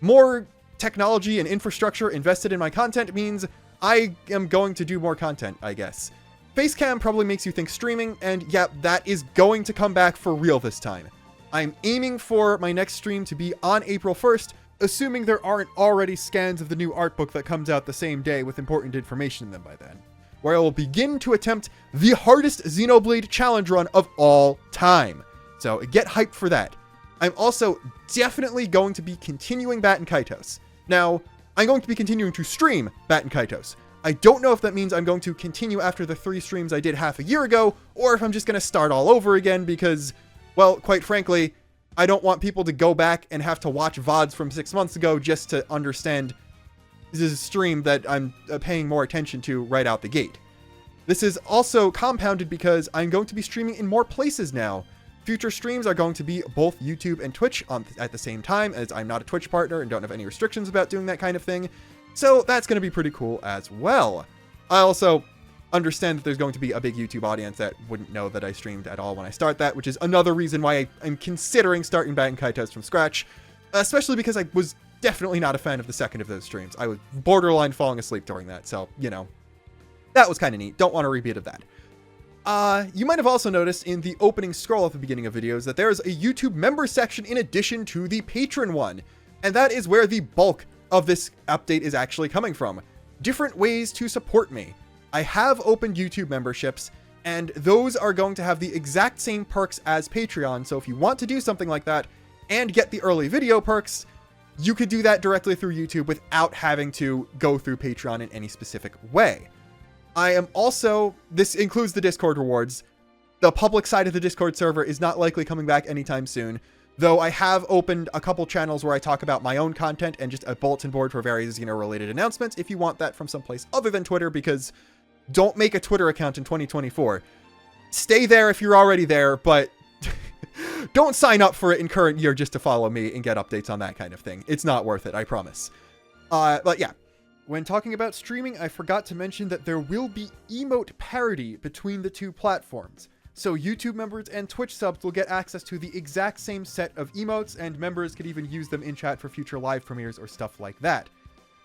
more technology and infrastructure invested in my content means I am going to do more content, I guess. Facecam probably makes you think streaming, and yeah, that is going to come back for real this time. I'm aiming for my next stream to be on April 1st, assuming there aren't already scans of the new art book that comes out the same day with important information in them by then, where I will begin to attempt the hardest Xenoblade challenge run of all time. So get hyped for that. I'm also definitely going to be continuing Batten Kaitos. Now, I'm going to be continuing to stream Batten Kaitos. I don't know if that means I'm going to continue after the 3 streams I did half a year ago, or if I'm just going to start all over again because, well, quite frankly, I don't want people to go back and have to watch VODs from 6 months ago just to understand this is a stream that I'm paying more attention to right out the gate. This is also compounded because I'm going to be streaming in more places now. Future streams are going to be both YouTube and Twitch at the same time, as I'm not a Twitch partner and don't have any restrictions about doing that kind of thing. So that's going to be pretty cool as well. I also understand that there's going to be a big YouTube audience that wouldn't know that I streamed at all when I start that, which is another reason why I'm considering starting Batten Kaitos from scratch, especially because I was definitely not a fan of the second of those streams. I was borderline falling asleep during that, so, you know, that was kind of neat. Don't want a repeat of that. You might have also noticed in the opening scroll at the beginning of videos that there's a YouTube member section in addition to the patron one. And that is where the bulk of this update is actually coming from. Different ways to support me. I have opened YouTube memberships, and those are going to have the exact same perks as Patreon. So if you want to do something like that and get the early video perks, you could do that directly through YouTube without having to go through Patreon in any specific way. I am also, this includes the Discord rewards. The public side of the Discord server is not likely coming back anytime soon, though I have opened a couple channels where I talk about my own content and just a bulletin board for various, related announcements if you want that from someplace other than Twitter, because don't make a Twitter account in 2024. Stay there if you're already there, but don't sign up for it in current year just to follow me and get updates on that kind of thing. It's not worth it, I promise. But yeah. When talking about streaming, I forgot to mention that there will be emote parity between the two platforms. So YouTube members and Twitch subs will get access to the exact same set of emotes, and members could even use them in chat for future live premieres or stuff like that.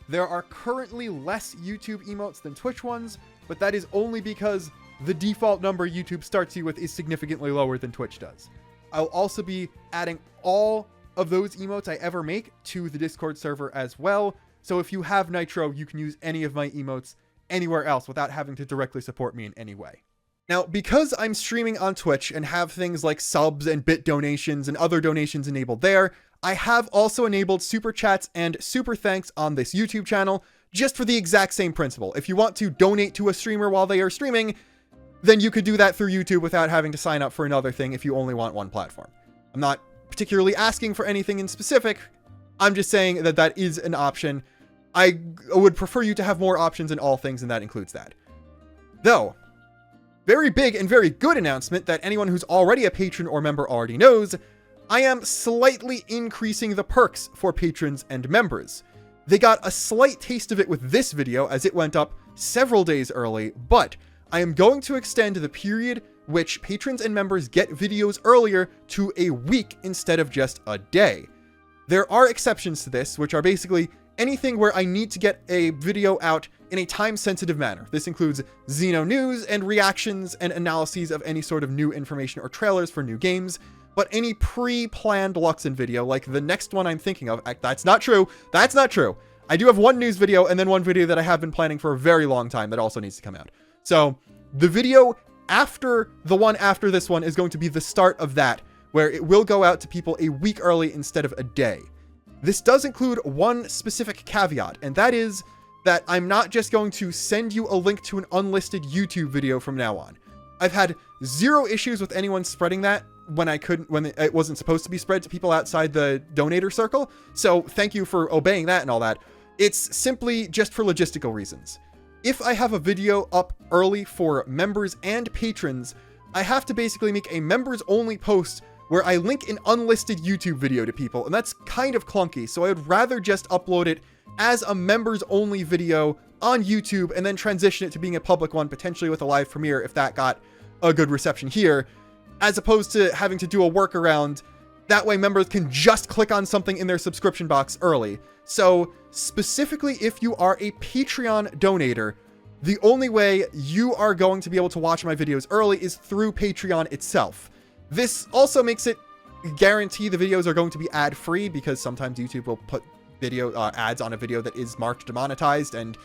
There are currently less YouTube emotes than Twitch ones, but that is only because the default number YouTube starts you with is significantly lower than Twitch does. I'll also be adding all of those emotes I ever make to the Discord server as well. So if you have Nitro, you can use any of my emotes anywhere else without having to directly support me in any way. Now, because I'm streaming on Twitch and have things like subs and bit donations and other donations enabled there, I have also enabled super chats and super thanks on this YouTube channel, just for the exact same principle. If you want to donate to a streamer while they are streaming, then you could do that through YouTube without having to sign up for another thing if you only want one platform. I'm not particularly asking for anything in specific. I'm just saying that that is an option. I would prefer you to have more options in all things, and that includes that. Though, very big and very good announcement that anyone who's already a patron or member already knows, I am slightly increasing the perks for patrons and members. They got a slight taste of it with this video as it went up several days early, but I am going to extend the period which patrons and members get videos earlier to a week instead of just a day. There are exceptions to this, which are basically anything where I need to get a video out in a time-sensitive manner. This includes Xeno news and reactions and analyses of any sort of new information or trailers for new games, but any pre-planned Luxon video, like the next one I'm thinking of, that's not true. That's not true. I do have one news video and then one video that I have been planning for a very long time that also needs to come out. So the video after the one after this one is going to be the start of that, where it will go out to people a week early instead of a day. This does include one specific caveat, and that is that I'm not just going to send you a link to an unlisted YouTube video from now on. I've had zero issues with anyone spreading that when it wasn't supposed to be spread to people outside the donator circle. So thank you for obeying that and all that. It's simply just for logistical reasons. If I have a video up early for members and patrons, I have to basically make a members only post where I link an unlisted YouTube video to people, and that's kind of clunky, so I would rather just upload it as a members-only video on YouTube and then transition it to being a public one, potentially with a live premiere if that got a good reception here, as opposed to having to do a workaround. That way members can just click on something in their subscription box early. So specifically if you are a Patreon donator, the only way you are going to be able to watch my videos early is through Patreon itself. This also makes it guarantee the videos are going to be ad-free, because sometimes YouTube will put video ads on a video that is marked demonetized, and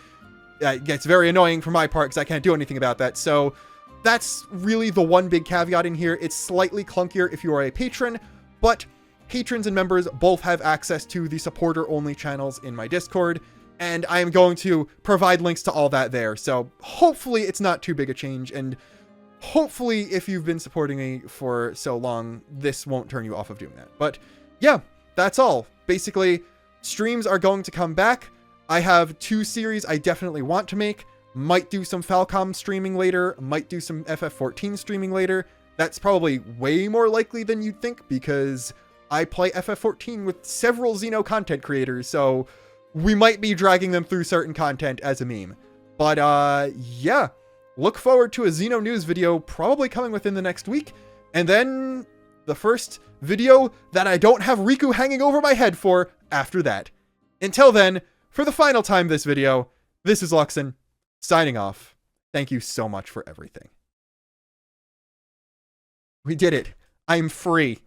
it gets very annoying for my part because I can't do anything about that. So that's really the one big caveat in here. It's slightly clunkier if you are a patron, but patrons and members both have access to the supporter-only channels in my Discord, and I am going to provide links to all that there. So hopefully it's not too big a change, and hopefully, if you've been supporting me for so long, this won't turn you off of doing that. But yeah, that's all. Basically, streams are going to come back. I have 2 series I definitely want to make. Might do some Falcom streaming later. Might do some FF14 streaming later. That's probably way more likely than you'd think, because I play FF14 with several Xeno content creators, so we might be dragging them through certain content as a meme. But yeah. Look forward to a Xeno news video probably coming within the next week, and then the first video that I don't have Riku hanging over my head for after that. Until then, for the final time this video, this is Luxon, signing off. Thank you so much for everything. We did it. I'm free.